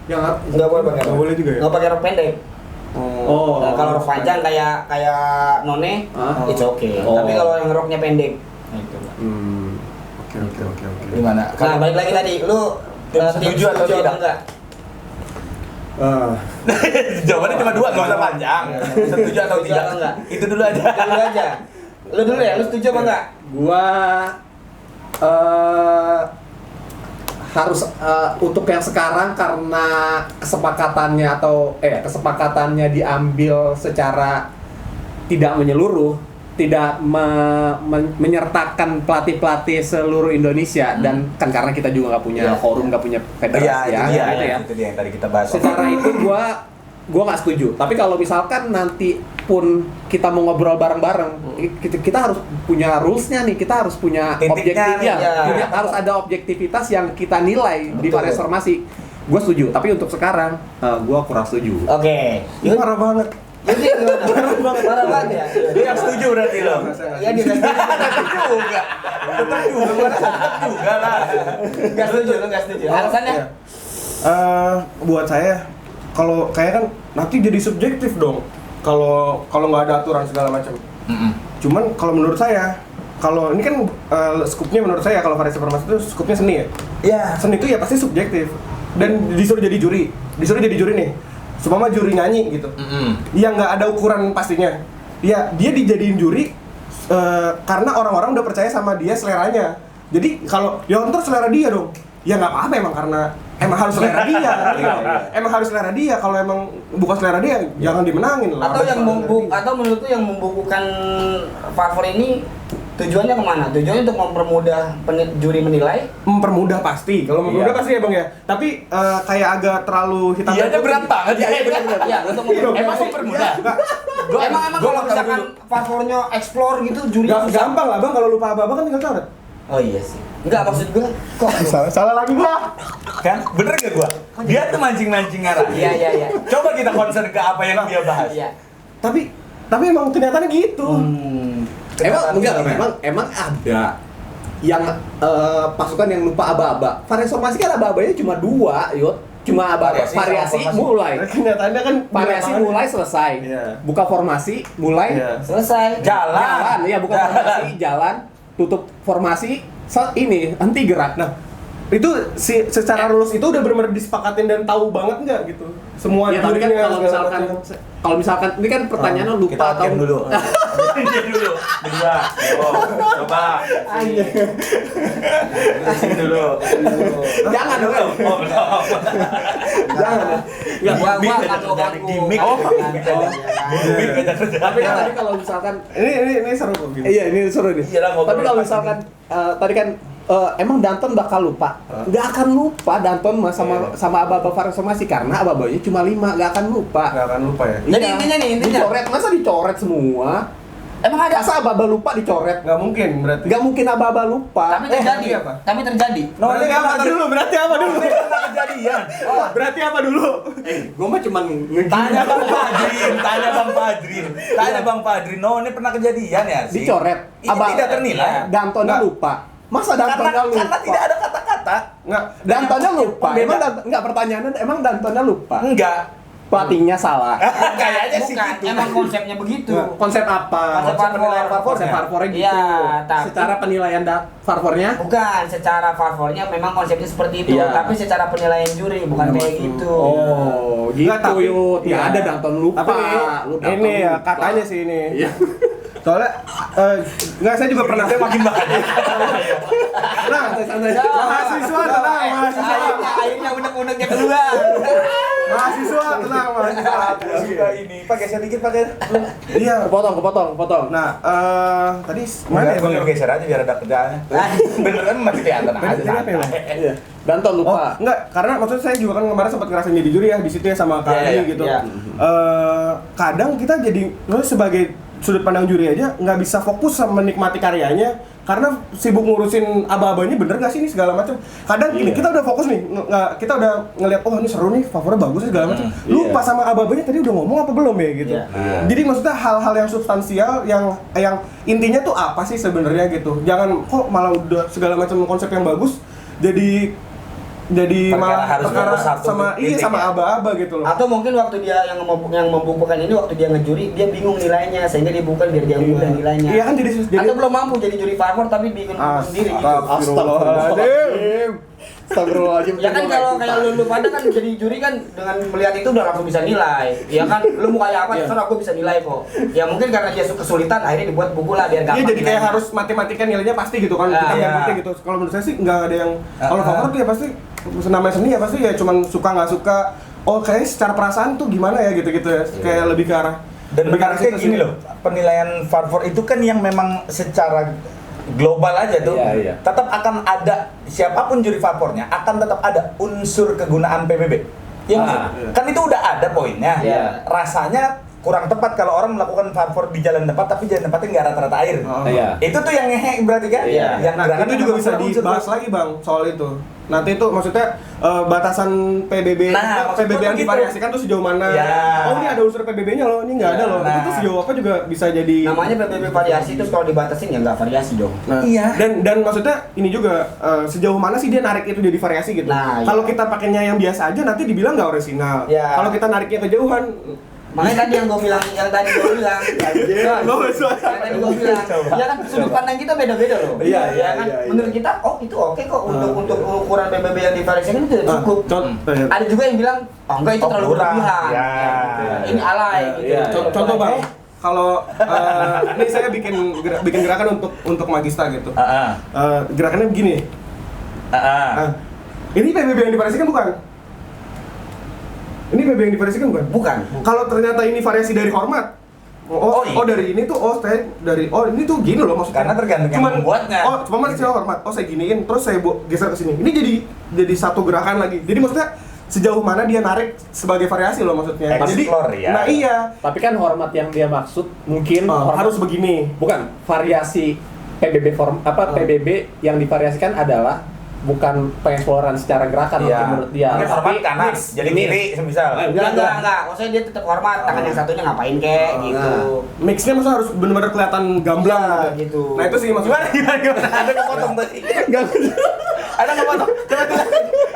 Speaker 4: Yang
Speaker 2: Nggak boleh pakai rok.
Speaker 3: Nggak boleh juga ya?
Speaker 2: Nggak pakai rok pendek.
Speaker 4: Oh.
Speaker 2: Nah, kalau rok panjang kayak none, it's okay.
Speaker 4: Oh.
Speaker 2: Tapi kalau yang roknya pendek, nah itu.
Speaker 3: Oke.
Speaker 1: Gimana?
Speaker 2: Nah, balik lagi tadi, lu
Speaker 1: Tim setuju atau tidak?
Speaker 2: enggak?
Speaker 1: Jawabannya cuma 2, nggak usah panjang. Setuju atau
Speaker 2: Setuju
Speaker 1: tidak?
Speaker 2: atau enggak?
Speaker 1: Itu dulu aja.
Speaker 2: Itu dulu aja. Lu dulu ya, lu setuju apa enggak?
Speaker 4: Gua harus untuk yang sekarang karena kesepakatannya diambil secara tidak menyeluruh, tidak menyertakan pelatih-pelatih seluruh Indonesia dan kan karena kita juga nggak punya forum, nggak punya federasi
Speaker 1: Itu dia yang tadi kita bahas.
Speaker 4: Secara itu gua nggak setuju. Tapi kalau misalkan nanti pun kita mau ngobrol bareng-bareng, kita harus punya rules-nya nih. Kita harus punya
Speaker 1: Titiknya nih, ya.
Speaker 4: harus ada objektivitas yang kita nilai di
Speaker 2: Betul.
Speaker 4: variasi formasi. Gue setuju. Tapi untuk sekarang, gua kurang setuju.
Speaker 2: Oke.
Speaker 3: Ini parah banget.
Speaker 2: Jadi gimana? Parah banget ya.
Speaker 1: Dia yang setuju berarti lo.
Speaker 2: Ya dia nggak setuju.
Speaker 1: Tetap juga lah.
Speaker 2: Nggak setuju, lu nggak setuju. Alasannya?
Speaker 3: Iya. Buat saya, kalau kayak kan nanti jadi subjektif dong. Kalau nggak ada aturan segala macam. Cuman kalau menurut saya, kalau ini kan skupnya menurut saya kalau variasi formasi itu skupnya seni ya.
Speaker 1: Iya.
Speaker 3: Seni itu ya pasti subjektif dan disuruh jadi juri nih. Seumpama juri nyanyi gitu. Yang nggak ada ukuran pastinya. Ya dia dijadiin juri karena orang-orang udah percaya sama dia seleranya. Jadi kalau ya ntar selera dia dong. Ya nggak apa-apa emang karena emang harus selera dia. Emang harus selera dia. Kalau emang bukan selera dia, jangan dimenangin lah.
Speaker 2: Atau menurut lu yang membukukan favor ini tujuannya kemana? Tujuannya untuk mempermudah juri menilai?
Speaker 3: Mempermudah pasti. Kalau mempermudah
Speaker 1: Iya.
Speaker 3: pasti ya bang ya. Tapi kayak agak terlalu hitam.
Speaker 1: Iya, aja berat banget ya.
Speaker 2: Iya, untuk mempermudah.
Speaker 1: Emang mempermudah.
Speaker 2: Emang kalau misalkan favornya explore gitu juri
Speaker 3: Gak gampang lah bang. Kalau lupa apa-apa kan tinggal coret.
Speaker 2: Oh iya sih. Enggak, maksud gue kok
Speaker 3: Salah lagi gua.
Speaker 1: Kan? Bener gak gua? Dia tuh mancing-mancing arah.
Speaker 2: Iya.
Speaker 1: Coba kita concern ke apa yang dia bahas.
Speaker 2: Iya.
Speaker 3: Tapi emang kenyataannya gitu.
Speaker 4: Emang ada yang pasukan yang lupa aba-aba. Variasi formasi kan aba-abanya cuma 2, Yot. Cuma variasi mulai.
Speaker 3: Kenyataannya kan
Speaker 4: Variasi mulai selesai.
Speaker 3: Iya.
Speaker 4: Buka formasi, mulai
Speaker 3: Iya.
Speaker 2: Selesai.
Speaker 1: Jalan.
Speaker 4: ya buka formasi, jalan, tutup formasi, ini henti gerak.
Speaker 3: Nah, itu secara rules itu udah benar-benar disepakatin dan tahu banget nggak gitu semua
Speaker 4: Ya tapi kan
Speaker 3: jurinya
Speaker 4: kalau
Speaker 3: segala
Speaker 4: misalkan
Speaker 3: macam.
Speaker 4: ini kan pertanyaannya lupa
Speaker 1: Kita
Speaker 4: atau
Speaker 1: game dulu. Dia dulu. Berdua. Coba. Sini dulu.
Speaker 4: jangan dong.
Speaker 1: Oh, belum.
Speaker 3: Jangan ya.
Speaker 2: Gua akan mau ganggu.
Speaker 1: Gimik.
Speaker 4: Tapi kan tadi kalau misalkan
Speaker 3: Ini seru kok gini.
Speaker 4: iya ini seru nih.
Speaker 1: Iya lah, ngobrol
Speaker 4: Tapi kalau
Speaker 1: pas
Speaker 4: misalkan tadi kan emang Danton bakal lupa? Nggak akan lupa Danton mah sama aba-aba variasi formasi karena aba-abanya cuma 5, nggak akan lupa.
Speaker 3: Nggak akan lupa ya.
Speaker 2: Jadi intinya nih, intinya.
Speaker 4: Dicoret, masa dicoret semua?
Speaker 2: Emang ada?
Speaker 4: Masa aba-aba lupa dicoret?
Speaker 3: Nggak mungkin berarti.
Speaker 4: Nggak mungkin aba-aba lupa.
Speaker 2: Tapi terjadi
Speaker 3: apa?
Speaker 2: Tapi terjadi.
Speaker 3: Berarti apa dulu? Berarti apa dulu?
Speaker 1: Pernah kejadian.
Speaker 3: Berarti apa dulu?
Speaker 4: Gue mah cuman
Speaker 1: Tanya Bang Fadrin, tanya Bang Fadrin. No, ini pernah kejadian ya sih?
Speaker 4: dicoret.
Speaker 1: Ini tidak ternilai.
Speaker 4: Dantonnya
Speaker 3: Nggak.
Speaker 4: lupa. Masa Dantonnya lupa?
Speaker 1: Karena tidak ada kata-kata.
Speaker 3: Nggak.
Speaker 4: Dantonnya lupa.
Speaker 1: Pembeda.
Speaker 4: Emang nggak pertanyaannya? Emang Dantonnya lupa?
Speaker 1: Enggak.
Speaker 4: Pelatihnya salah.
Speaker 1: Kayaknya sih
Speaker 2: Bukan,
Speaker 1: gitu.
Speaker 2: emang konsepnya begitu.
Speaker 4: Konsep apa?
Speaker 2: Konsep
Speaker 1: penilaian
Speaker 2: Farfor.
Speaker 4: Konsep Farfornya gitu.
Speaker 2: Iya, tapi
Speaker 4: Secara penilaian Farfornya?
Speaker 2: bukan secara Farfornya memang konsepnya seperti itu,
Speaker 4: Iya.
Speaker 2: tapi secara penilaian juri bukan kayak gitu.
Speaker 4: Oh, gitu
Speaker 3: Nggak, tapi-
Speaker 4: Yud. Ya
Speaker 3: iya.
Speaker 4: ada Danton lupa.
Speaker 3: Tapi
Speaker 4: Lu Danton
Speaker 3: ini ya
Speaker 4: lupa.
Speaker 3: katanya sih ini.
Speaker 4: Iya.
Speaker 3: Soalnya nggak, saya juga pernah.
Speaker 1: Kita makin banyak.
Speaker 3: Nah, mahasiswa tenang, mahasiswa.
Speaker 2: Akhirnya unek-uneknya keluar.
Speaker 3: Mahasiswa tenang, mahasiswa.
Speaker 1: Aku suka ini. Pak geser dikit pakai.
Speaker 3: Iya.
Speaker 4: Kepotong.
Speaker 3: Nah, tadi mana ya Bang?
Speaker 1: Geser aja biar ada kerjaannya. Beneran masih kelihatan aja.
Speaker 3: Tadi apa ya, Bang?
Speaker 4: Iya. Danton
Speaker 3: Oh,
Speaker 4: lupa.
Speaker 3: enggak, karena maksud saya juga kan kemarin sempat ngerasain jadi juri ya di situ ya sama Kak
Speaker 1: Iya,
Speaker 3: Ali
Speaker 1: iya,
Speaker 3: gitu.
Speaker 2: iya.
Speaker 3: Kadang kita jadi sebagai sudut pandang juri aja nggak bisa fokus sama menikmati karyanya karena sibuk ngurusin aba-abanya bener nggak sih ini segala macam. Kadang gini, kita udah fokus nih, kita udah ngeliat oh ini seru nih, favoritnya bagus segala macam. Lupa sama aba-abanya tadi udah ngomong apa belum ya gitu.
Speaker 2: Iya.
Speaker 3: Jadi maksudnya hal-hal yang substansial yang intinya tuh apa sih sebenarnya gitu. Jangan kok malah udah segala macam konsep yang bagus jadi
Speaker 1: Perkara
Speaker 3: malah
Speaker 1: harus
Speaker 3: perkara
Speaker 1: fokus satu
Speaker 3: sama
Speaker 1: titik
Speaker 3: sama
Speaker 1: ya.
Speaker 3: aba-aba gitu loh.
Speaker 2: Atau mungkin waktu dia yang membukukan ini, waktu dia ngejuri dia bingung nilainya sehingga dia bukan biar dia mudah nilainya.
Speaker 3: Iya kan jadi
Speaker 2: Atau belum mampu jadi juri Farfor tapi bikin buku sendiri gitu.
Speaker 3: Astagfirullahaladzim.
Speaker 4: Astagfirullahaladzim.
Speaker 2: Ya kan kalau kayak lu pada kan jadi juri kan dengan melihat itu udah langsung bisa nilai. Ya kan lu mau kayak apa terserah aku bisa nilai kok. Ya mungkin karena dia kesulitan akhirnya dibuat buku lah biar
Speaker 3: Iya
Speaker 2: gampang.
Speaker 3: jadi kayak
Speaker 2: nilainya.
Speaker 3: harus matematika nilainya pasti gitu kan.
Speaker 2: Ah,
Speaker 3: Kita
Speaker 1: iya.
Speaker 3: ngerti gitu. Kalau menurut saya sih nggak ada yang kalau favorit tuh ya pasti namanya seni ya pasti ya cuman suka nggak suka. Oh kayaknya secara perasaan tuh gimana ya gitu-gitu ya. Kayak lebih ke arah
Speaker 1: Dan
Speaker 3: lebih ke arah
Speaker 1: menariknya
Speaker 3: situ
Speaker 1: gini
Speaker 3: sih.
Speaker 1: loh, penilaian Farfor itu kan yang memang secara global aja tuh,
Speaker 4: Iya.
Speaker 1: tetap akan ada siapapun juri Farfornya akan tetap ada unsur kegunaan PBB. Iya nggak sih?
Speaker 4: iya.
Speaker 1: Kan itu udah ada poinnya.
Speaker 2: Iya.
Speaker 1: Rasanya kurang tepat kalau orang melakukan Farfor di jalan tempat tapi jalan tempatnya nggak rata-rata air.
Speaker 3: Oh.
Speaker 4: Iya.
Speaker 1: Itu tuh yang ngehe berarti kan?
Speaker 2: Iya.
Speaker 1: Yang
Speaker 3: Nah
Speaker 1: gerakannya
Speaker 3: itu juga
Speaker 1: memang
Speaker 3: bisa
Speaker 1: kurang unsur
Speaker 3: dibahas
Speaker 1: tuh.
Speaker 3: lagi bang soal itu. Nanti itu maksudnya batasan PBB,
Speaker 1: Nah, maksud
Speaker 3: PBB
Speaker 1: gua
Speaker 3: yang
Speaker 1: begitu.
Speaker 3: divariasikan tuh sejauh mana?
Speaker 1: Ya.
Speaker 3: Oh ini ada unsur PBB-nya loh, ini nggak ada
Speaker 1: Ya,
Speaker 3: loh. Itu tuh
Speaker 1: nah.
Speaker 3: sejauh apa juga bisa jadi.
Speaker 2: Namanya PBB variasi itu kalau dibatasin ya nggak variasi dong.
Speaker 3: Nah,
Speaker 1: Iya.
Speaker 3: Dan maksudnya ini juga sejauh mana sih dia narik itu jadi variasi gitu.
Speaker 2: Nah, iya.
Speaker 3: Kalau kita pakainya yang biasa aja nanti dibilang nggak orisinal.
Speaker 2: Iya.
Speaker 3: Kalau kita nariknya kejauhan,
Speaker 2: Makanya tadi yang gue bilang, yang tadi gue bilang, Kan?
Speaker 3: Lo suara.
Speaker 2: yang tadi gue bilang, ya kan sudut pandang kita beda-beda loh.
Speaker 3: Iya, iya,
Speaker 2: Ya kan,
Speaker 3: iya, iya.
Speaker 2: menurut kita, oh itu oke kok untuk ukuran PBB yang divariasikan itu
Speaker 3: Ah,
Speaker 2: cukup.
Speaker 3: contoh.
Speaker 2: Ada juga yang bilang, oh enggak itu
Speaker 1: Oh,
Speaker 2: terlalu
Speaker 1: kurang.
Speaker 2: berlebihan.
Speaker 1: Ya.
Speaker 2: Ini alay gitu.
Speaker 4: Iya,
Speaker 3: Contoh bang, kalau ini saya bikin gerakan untuk magista gitu. Gerakannya begini. Nah, ini PBB yang divariasikan bukan? Ini PBB yang divariasikan bukan?
Speaker 2: Bukan.
Speaker 3: Kalau ternyata ini variasi dari hormat.
Speaker 1: iya.
Speaker 3: Dari ini tuh saya dari ini tuh gini loh maksudnya.
Speaker 1: Karena tergantung yang membuatnya.
Speaker 3: Cuma saya hormat. Saya giniin terus saya geser ke sini. Ini jadi satu gerakan lagi. Jadi maksudnya sejauh mana dia narik sebagai variasi loh maksudnya. Jadi
Speaker 1: Explore, ya.
Speaker 3: Nah iya.
Speaker 4: Tapi kan hormat yang dia maksud mungkin
Speaker 3: Harus begini.
Speaker 4: bukan variasi PBB PBB yang divariasikan adalah bukan pengeksploran secara gerakan
Speaker 1: Iya.
Speaker 4: menurut dia.
Speaker 1: Mungkin hormat
Speaker 4: Tapi
Speaker 1: kanan, jadi
Speaker 4: ini-
Speaker 1: kiri semisal.
Speaker 2: Enggak. Maksudnya dia tetap hormat, tangan yang satunya ngapain kek gitu.
Speaker 3: Mixnya maksudnya harus benar-benar kelihatan gamblang
Speaker 2: Iya, gitu.
Speaker 3: Nah itu sih maksudnya.
Speaker 1: Gimana? Ada kepotong tadi. Ada kepotong. Coba tuh.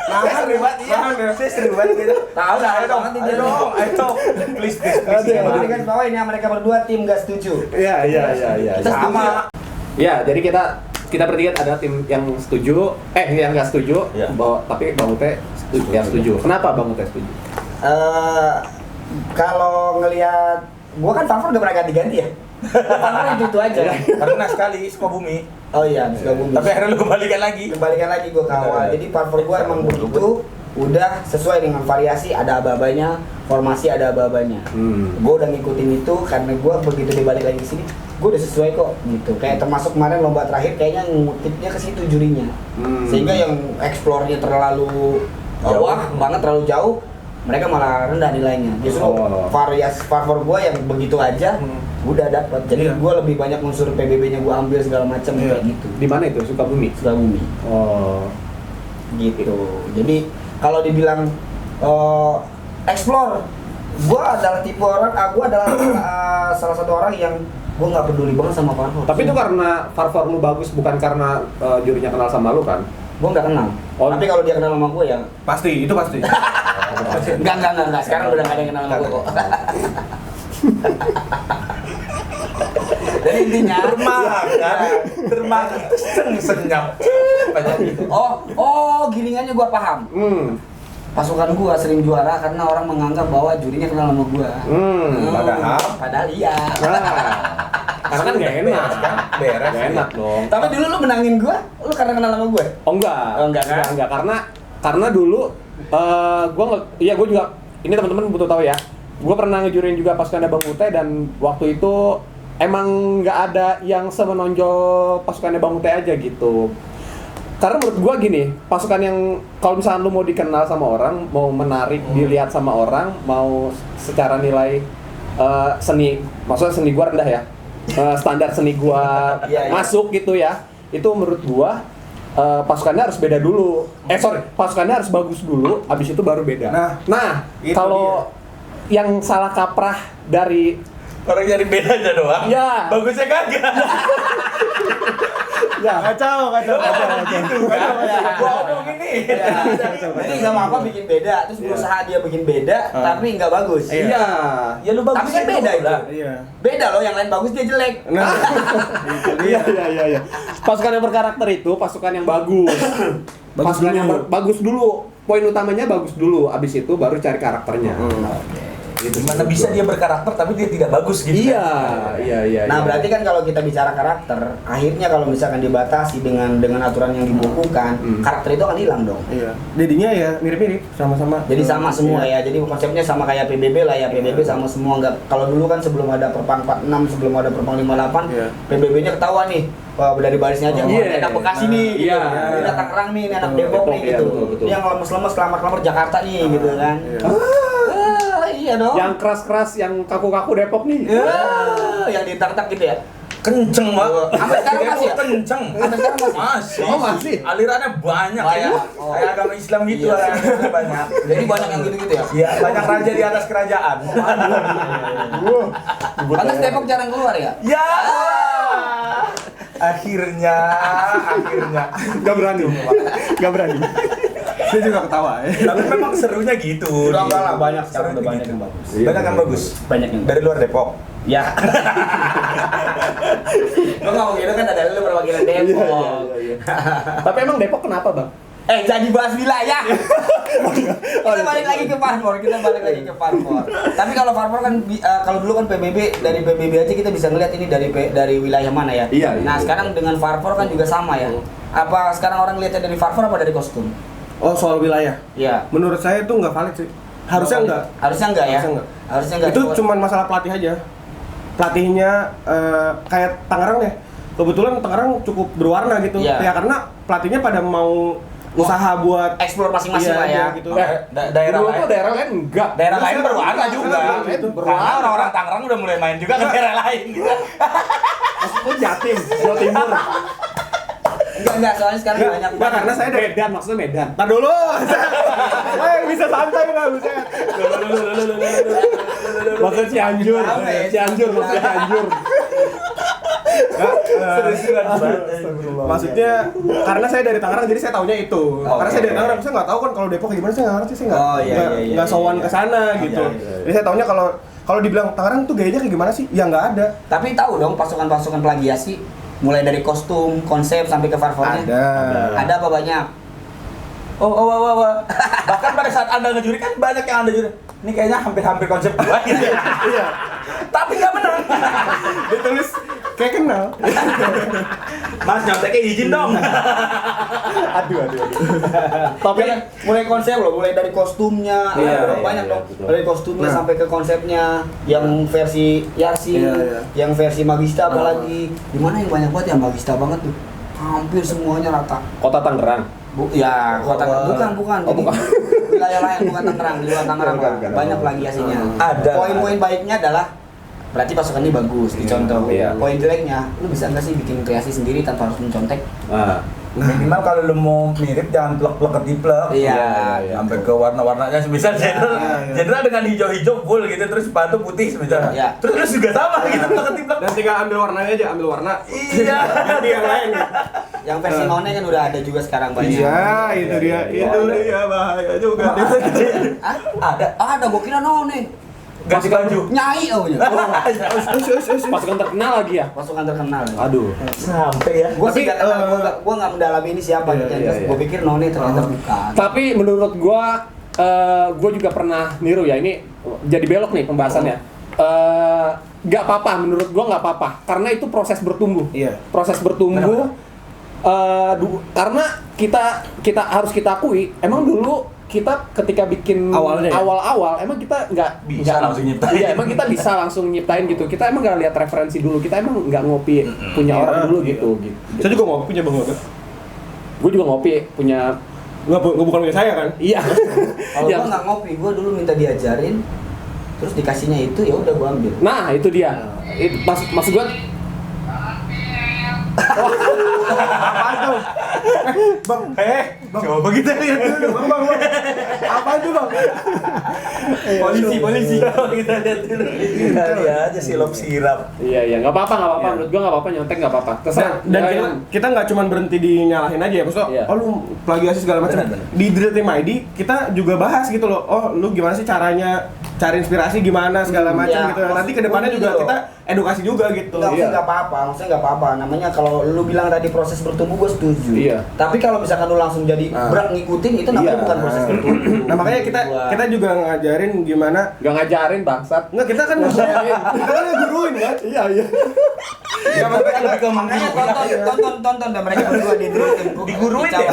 Speaker 1: Saya seru banget, iya.
Speaker 3: Nahan ya.
Speaker 1: Saya seru banget gitu.
Speaker 2: Tahu dah,
Speaker 1: Ayo dong,
Speaker 2: banget ini
Speaker 1: ayo
Speaker 2: dia.
Speaker 1: dong, ayo dong. Please.
Speaker 2: Jadi kan bawah ini mereka berdua tim gak setuju.
Speaker 4: Iya.
Speaker 2: Kita setuju.
Speaker 1: Sama.
Speaker 4: Ya, jadi kita bertiga ada tim yang setuju, yang nggak setuju,
Speaker 1: Iya.
Speaker 4: tapi Bang Ute yang setuju. Kenapa Bang Ute setuju?
Speaker 2: Kalau ngelihat gua kan Farfor udah pernah ganti-ganti ya. Farfor itu aja.
Speaker 1: Karena sekali Sukabumi.
Speaker 2: Oh iya, di Sukabumi.
Speaker 1: Tapi akhirnya lu kembalikan lagi.
Speaker 2: Kembalikan lagi gua ke awal. Jadi Farfor gua emang begitu udah sesuai dengan variasi, ada aba-abanya, formasi ada aba-abanya. Gua udah ngikutin itu karena gua begitu dibalik lagi ke sini, gua udah sesuai kok gitu. Kayak termasuk kemarin lomba terakhir kayaknya ngutipnya ke situ jurinya. Sehingga yang explore-nya terlalu bawah banget, terlalu jauh, mereka malah rendah nilainya. Justru variasi Farfor gua yang begitu aja udah dapat. Jadi
Speaker 3: Iya.
Speaker 2: gue lebih banyak unsur PBB-nya gue ambil segala macam
Speaker 3: Iya.
Speaker 2: kayak gitu.
Speaker 4: Di mana itu? Sukabumi.
Speaker 2: Sukabumi.
Speaker 4: Oh.
Speaker 2: Gitu. Jadi kalau dibilang explore, gue adalah tipe orang, gue adalah salah satu orang yang gue nggak peduli banget sama Farfor.
Speaker 4: Tapi itu karena Farfor lu bagus, bukan karena jurinya kenal sama lu kan?
Speaker 2: gue nggak kenal.
Speaker 4: Oh.
Speaker 2: Tapi kalau dia kenal sama gue ya
Speaker 3: Pasti, itu pasti.
Speaker 2: enggak. Sekarang udah nggak ada yang kenal sama gue kok. Jadi intinya
Speaker 1: Termakan senyap.
Speaker 2: Oh, giringannya gue paham. Pasukan gua sering juara karena orang menganggap bahwa jurinya kenal sama gua. Padahal iya.
Speaker 4: Karena kan nggak enak.
Speaker 1: Beres.
Speaker 4: Nggak enak dong.
Speaker 2: Tapi dulu lu menangin gua, lu karena kenal sama gua.
Speaker 4: Oh enggak.
Speaker 2: Oh, enggak kan?
Speaker 4: Enggak. Karena dulu gua juga ini teman-teman butuh tahu ya. Gua pernah ngejurin juga pasukan Bang Ute dan waktu itu emang nggak ada yang semenonjol pasukannya Bang Ute aja gitu. Karena menurut gua gini, pasukan yang kalau misalnya lu mau dikenal sama orang, mau menarik dilihat sama orang, mau secara nilai seni, maksudnya seni gua rendah ya, standar seni gua
Speaker 2: Iya.
Speaker 4: masuk gitu ya, itu menurut gua pasukannya harus beda dulu. Pasukannya harus bagus dulu, abis itu baru beda. Nah
Speaker 3: itu
Speaker 4: kalau yang salah kaprah dari
Speaker 1: Orang nyari bedanya doang.
Speaker 4: Ya.
Speaker 1: Bagusnya kagak.
Speaker 3: Kacau.
Speaker 1: Gua omong ini.
Speaker 2: Jadi nggak apa-apa bikin beda, terus berusaha dia bikin beda, tapi nggak bagus.
Speaker 4: Iya.
Speaker 1: Ya lu bagus.
Speaker 2: Tapi kan beda itu.
Speaker 3: Iya.
Speaker 2: Beda loh, yang lain bagus dia jelek.
Speaker 3: Nah,
Speaker 4: Iya. Pasukan yang berkarakter itu pasukan yang bagus. Pasukan yang bagus dulu. Poin utamanya bagus dulu, abis itu baru cari karakternya.
Speaker 1: Gitu. Gimana bisa dia berkarakter tapi dia tidak bagus gitu?
Speaker 4: Iya.
Speaker 2: Nah, berarti kan kalau kita bicara karakter, akhirnya kalau misalkan dibatasi dengan aturan yang dibukukan, karakter itu akan hilang dong.
Speaker 3: iya. Jadinya ya mirip-mirip sama-sama.
Speaker 2: Jadi sama semua ya. Jadi konsepnya sama kayak PBB lah ya. PBB sama semua enggak. Kalau dulu kan sebelum ada Perpang 46, sebelum ada Perpang 58,
Speaker 3: Iya.
Speaker 2: PBB-nya ketahuan nih. Wah, dari barisnya aja,
Speaker 4: Iya.
Speaker 2: ini anak Bekasi nih, gitu.
Speaker 4: Iya.
Speaker 2: Ini anak Tangerang nih, ini anak
Speaker 3: Betul.
Speaker 2: Depok nih,
Speaker 4: Depok, iya,
Speaker 2: gitu.
Speaker 4: betul.
Speaker 2: Ini yang lemes-lemes, kelamar-kelamar Jakarta nih, gitu kan.
Speaker 3: Iya.
Speaker 2: Iya dong.
Speaker 4: Yang keras-keras, yang kaku-kaku Depok nih.
Speaker 2: Yang ditak-tak gitu ya.
Speaker 1: Kenceng banget.
Speaker 2: Sampai sekarang masih ya?
Speaker 1: Kenceng.
Speaker 2: Sampai sekarang masih.
Speaker 1: Masih.
Speaker 4: Oh, masih?
Speaker 1: Alirannya banyak
Speaker 2: Banyak.
Speaker 1: ya.
Speaker 2: Oh.
Speaker 1: Kayak agama Islam gitu
Speaker 2: Iya.
Speaker 1: alirannya banyak.
Speaker 2: Jadi banyak yang gitu-gitu ya.
Speaker 1: Iya, banyak raja di atas kerajaan.
Speaker 2: Pantas Depok jarang keluar ya?
Speaker 1: Ya. Akhirnya.
Speaker 4: Gak berani.
Speaker 3: Saya juga ketawa ya.
Speaker 1: Tapi memang serunya gitu.
Speaker 2: Udah enggak lah, banyak
Speaker 1: Sekarang
Speaker 2: sekarang udah banyak
Speaker 1: gitu.
Speaker 2: yang bagus.
Speaker 1: Banyak yang bagus.
Speaker 2: Banyak yang
Speaker 1: Dari luar Depok.
Speaker 2: Ya. Lo ngomong gitu kan ada lu perwakilan Depok.
Speaker 4: Tapi emang Depok kenapa, Bang?
Speaker 2: Jadi bahas wilayah. Kita balik lagi ke Farfor. Tapi kalau Farfor kan kalau dulu kan PBB, dari PBB aja kita bisa ngeliat ini dari wilayah mana ya.
Speaker 4: Iya.
Speaker 2: Nah, sekarang dengan Farfor kan juga sama ya. Apa sekarang orang lihatnya dari Farfor apa dari kostum?
Speaker 3: Oh, soal wilayah.
Speaker 2: Iya.
Speaker 3: Menurut saya itu nggak valid sih. Harusnya enggak.
Speaker 2: Harusnya enggak ya. Harusnya enggak.
Speaker 3: Itu cuma masalah pelatih aja. Pelatihnya kayak Tangerang ya. Kebetulan Tangerang cukup berwarna gitu.
Speaker 2: Iya.
Speaker 3: Ya karena pelatihnya pada mau usaha buat
Speaker 2: explore masing-masing
Speaker 3: iya,
Speaker 2: lah ya.
Speaker 3: gitu.
Speaker 1: Daerah
Speaker 4: Dulu
Speaker 1: lain.
Speaker 4: tuh daerah lain enggak.
Speaker 1: Daerah lain berwarna juga.
Speaker 3: Itu
Speaker 1: Karena orang-orang Tangerang udah mulai main juga ke daerah lain gitu.
Speaker 4: Maksud lu Jatim, Jawa Timur.
Speaker 2: Enggak, soalnya sekarang banyak.
Speaker 3: Enggak, karena saya dari
Speaker 4: Medan, maksudnya Medan.
Speaker 3: Tar dulu. Bisa santai enggak bisa.
Speaker 4: Maksud Cianjur. Cianjur, maksudnya Cianjur.
Speaker 3: Maksudnya karena saya dari Tangerang jadi saya taunya itu. Karena saya dari Tangerang saya nggak tahu kan kalau Depok gimana saya nggak ngerti, saya nggak sowan ke sana gitu. Jadi saya taunya kalau dibilang Tangerang tuh gayanya kayak gimana sih? Ya nggak ada.
Speaker 2: Tapi tahu dong pasukan-pasukan plagiasi mulai dari kostum, konsep sampai ke farfornya. Ada apa banyak?
Speaker 1: Oh. Bahkan pada saat Anda ngejuri kan banyak yang Anda juri. Ini kayaknya hampir-hampir konsep gua gitu.
Speaker 3: Iya.
Speaker 1: Tapi nggak menang.
Speaker 3: Ditulis kayak kenal.
Speaker 1: Mas nyonteknya izin dong.
Speaker 3: Aduh.
Speaker 2: Tapi mulai konsep loh, mulai dari kostumnya,
Speaker 1: Iya,
Speaker 2: banyak
Speaker 1: iya,
Speaker 2: dong.
Speaker 1: betul.
Speaker 2: Dari kostumnya
Speaker 3: Nah.
Speaker 2: sampai ke konsepnya, yang versi Yarsi,
Speaker 3: Iya.
Speaker 2: yang versi Magista apalagi. Di mana yang banyak banget yang Magista banget tuh. Hampir semuanya rata.
Speaker 4: Kota Tangerang.
Speaker 2: Ya, kota bukan.
Speaker 4: Oh,
Speaker 2: Jadi,
Speaker 4: bukan.
Speaker 2: wilayah lain bukan Tangerang, di luar Tangerang
Speaker 4: Bukan.
Speaker 2: banyak plagiasinya.
Speaker 1: Ada.
Speaker 2: Poin-poin baiknya adalah berarti pasukannya bagus, dicontoh.
Speaker 4: Iya.
Speaker 2: Poin jeleknya, lu bisa nggak sih bikin kreasi sendiri tanpa harus mencontek?
Speaker 1: Minimal kalau lu mau mirip jangan plek-plek ketiplek.
Speaker 2: Iya.
Speaker 1: Sampai ke warna-warnanya semisal general dengan hijau-hijau full gitu terus sepatu putih semisal.
Speaker 2: Iya.
Speaker 1: Terus lu juga sama gitu plek-ketiplek.
Speaker 3: Dan tinggal ambil warnanya aja, ambil warna.
Speaker 1: Iya.
Speaker 3: Ganti yang lain.
Speaker 2: Yang versi none kan udah ada juga sekarang banyak.
Speaker 3: Iya, itu dia. Itu dia bahaya juga.
Speaker 2: Ada, gua kira none.
Speaker 1: Ganti baju.
Speaker 2: Nyai oh ya.
Speaker 5: Pasukan terkenal lagi ya.
Speaker 2: Pasukan terkenal.
Speaker 5: Aduh.
Speaker 1: Sampai ya.
Speaker 2: Gua sih nggak tahu, gua nggak mendalami ini siapa.
Speaker 5: Iya.
Speaker 2: Gua pikir none ternyata bukan.
Speaker 5: Tapi menurut gua juga pernah niru ya. Ini jadi belok nih pembahasannya. Nggak apa-apa, menurut gua nggak apa-apa. Karena itu proses bertumbuh.
Speaker 3: Iya.
Speaker 5: Proses bertumbuh. Karena kita harus kita akui, emang dulu kita ketika bikin
Speaker 3: Awalnya ya?
Speaker 5: awal-awal emang kita nggak
Speaker 1: Bisa langsung nyiptain.
Speaker 5: Iya, emang kita bisa langsung nyiptain gitu. Kita emang nggak lihat referensi dulu. Kita emang nggak ngopi punya orang dulu gitu.
Speaker 3: Saya juga ngopi punya Bang Yoga.
Speaker 5: Gue juga ngopi punya.
Speaker 3: Nggak bukan punya saya kan?
Speaker 5: Iya.
Speaker 2: Kalau
Speaker 5: Iya.
Speaker 2: gua nggak ngopi, gua dulu minta diajarin, terus dikasihnya itu ya udah gua ambil.
Speaker 5: Nah itu dia. Maksud gue.
Speaker 3: Apaan tuh? Bang,
Speaker 1: Coba kita lihat dulu.
Speaker 3: Bang. Apaan tuh, Bang?
Speaker 1: Polisi. Kita lihat dulu. Kali aja sirap.
Speaker 5: Iya nggak apa-apa. Menurut gue nggak apa-apa nyontek nggak apa-apa. Terserah.
Speaker 3: Dan kita nggak cuma berhenti di nyalahin aja ya, maksudnya
Speaker 5: Iya.
Speaker 3: oh lu plagiasi segala macam.
Speaker 1: Benar.
Speaker 3: Di Dream Team ID kita juga bahas gitu loh. Oh, lu gimana sih caranya cari inspirasi gimana segala macam
Speaker 2: Ya,
Speaker 3: gitu. Nanti kedepannya
Speaker 2: maksud
Speaker 3: juga
Speaker 2: gua gitu
Speaker 3: kita edukasi juga gitu.
Speaker 2: Maksudnya nggak apa-apa, maksudnya nggak apa-apa. Namanya kalau lu bilang tadi proses bertumbuh, gue setuju.
Speaker 5: Iya.
Speaker 2: Tapi kalau misalkan lu langsung jadi berat ngikutin, itu namanya
Speaker 3: Iya.
Speaker 2: bukan proses bertumbuh.
Speaker 3: Nah, makanya kita juga ngajarin gimana.
Speaker 5: Nggak ngajarin bangsat.
Speaker 3: Enggak, kita kan ngeguruin kan?
Speaker 5: Iya.
Speaker 3: Ya, maksudnya
Speaker 1: Lebih ke
Speaker 2: Makanya tonton dan mereka berdua di
Speaker 1: Diguruin ya.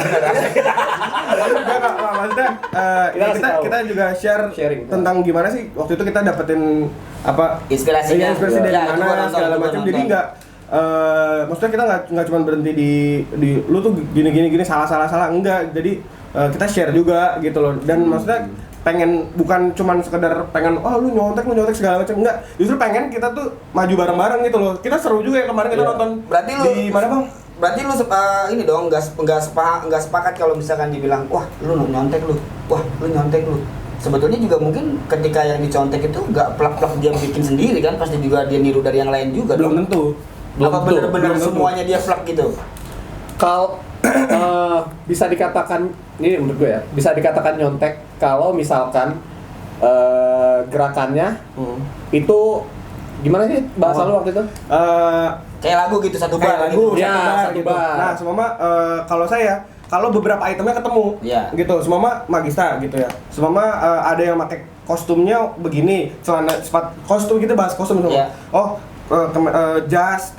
Speaker 3: maksudnya kita juga
Speaker 5: Sharing.
Speaker 3: tentang gimana sih waktu itu kita dapetin apa
Speaker 2: Inspirasinya.
Speaker 3: inspirasi dari
Speaker 2: Ya, itu
Speaker 3: mana
Speaker 2: gua nonton,
Speaker 3: segala
Speaker 2: itu gua
Speaker 3: macam.
Speaker 2: nonton.
Speaker 3: Jadi maksudnya kita nggak cuma berhenti di lu tuh gini salah enggak. Jadi kita share juga gitu loh. Dan maksudnya pengen bukan cuman sekedar pengen lu nyontek segala macam, enggak, justru pengen kita tuh maju bareng-bareng gitu loh. Kita seru juga ya kemarin kita nonton.
Speaker 2: Berarti lu
Speaker 3: di mana Bang?
Speaker 2: Berarti lu ini dong nggak sepakat kalau misalkan dibilang wah lu nyontek lu, sebetulnya juga mungkin ketika yang dicontek itu nggak plak-plak dia bikin sendiri kan, pasti juga dia niru dari yang lain juga.
Speaker 3: Belum
Speaker 2: dong.
Speaker 3: tentu.
Speaker 2: Apa benar-benar
Speaker 3: belum tentu.
Speaker 2: semuanya dia plak gitu?
Speaker 5: Kalau bisa dikatakan ini menurut gue ya, bisa dikatakan nyontek kalau misalkan gerakannya itu gimana sih bahasa lu waktu itu?
Speaker 2: Kayak lagu gitu, satu bar
Speaker 3: Lagu,
Speaker 2: gitu.
Speaker 5: Ya,
Speaker 3: satu
Speaker 5: satu
Speaker 3: bar.
Speaker 5: bar.
Speaker 3: Nah, semama kalau beberapa itemnya ketemu,
Speaker 2: Iya.
Speaker 3: gitu, semama magista gitu ya. Semama ada yang pakai kostumnya begini, celana kostum, kita bahas kostum semua.
Speaker 2: Iya.
Speaker 3: Oh, jas,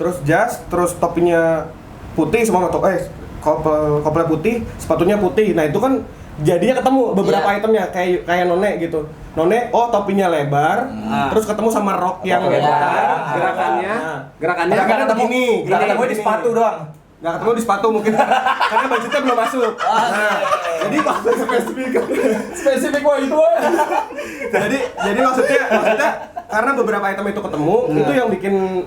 Speaker 3: terus topinya putih, semua kopel putih, sepatunya putih. Nah, itu kan jadinya ketemu beberapa
Speaker 2: Iya.
Speaker 3: itemnya kayak None gitu. None, topinya lebar, terus ketemu sama rok yang
Speaker 2: Rok
Speaker 3: lebar.
Speaker 2: lebar.
Speaker 5: Gerakannya
Speaker 3: Gerakannya begini,
Speaker 1: Nggak ketemu di sepatu doang.
Speaker 3: Nggak ketemu di sepatu mungkin karena budgetnya belum masuk. Nah, jadi spesifik wah itu. jadi maksudnya karena beberapa item itu ketemu, itu yang bikin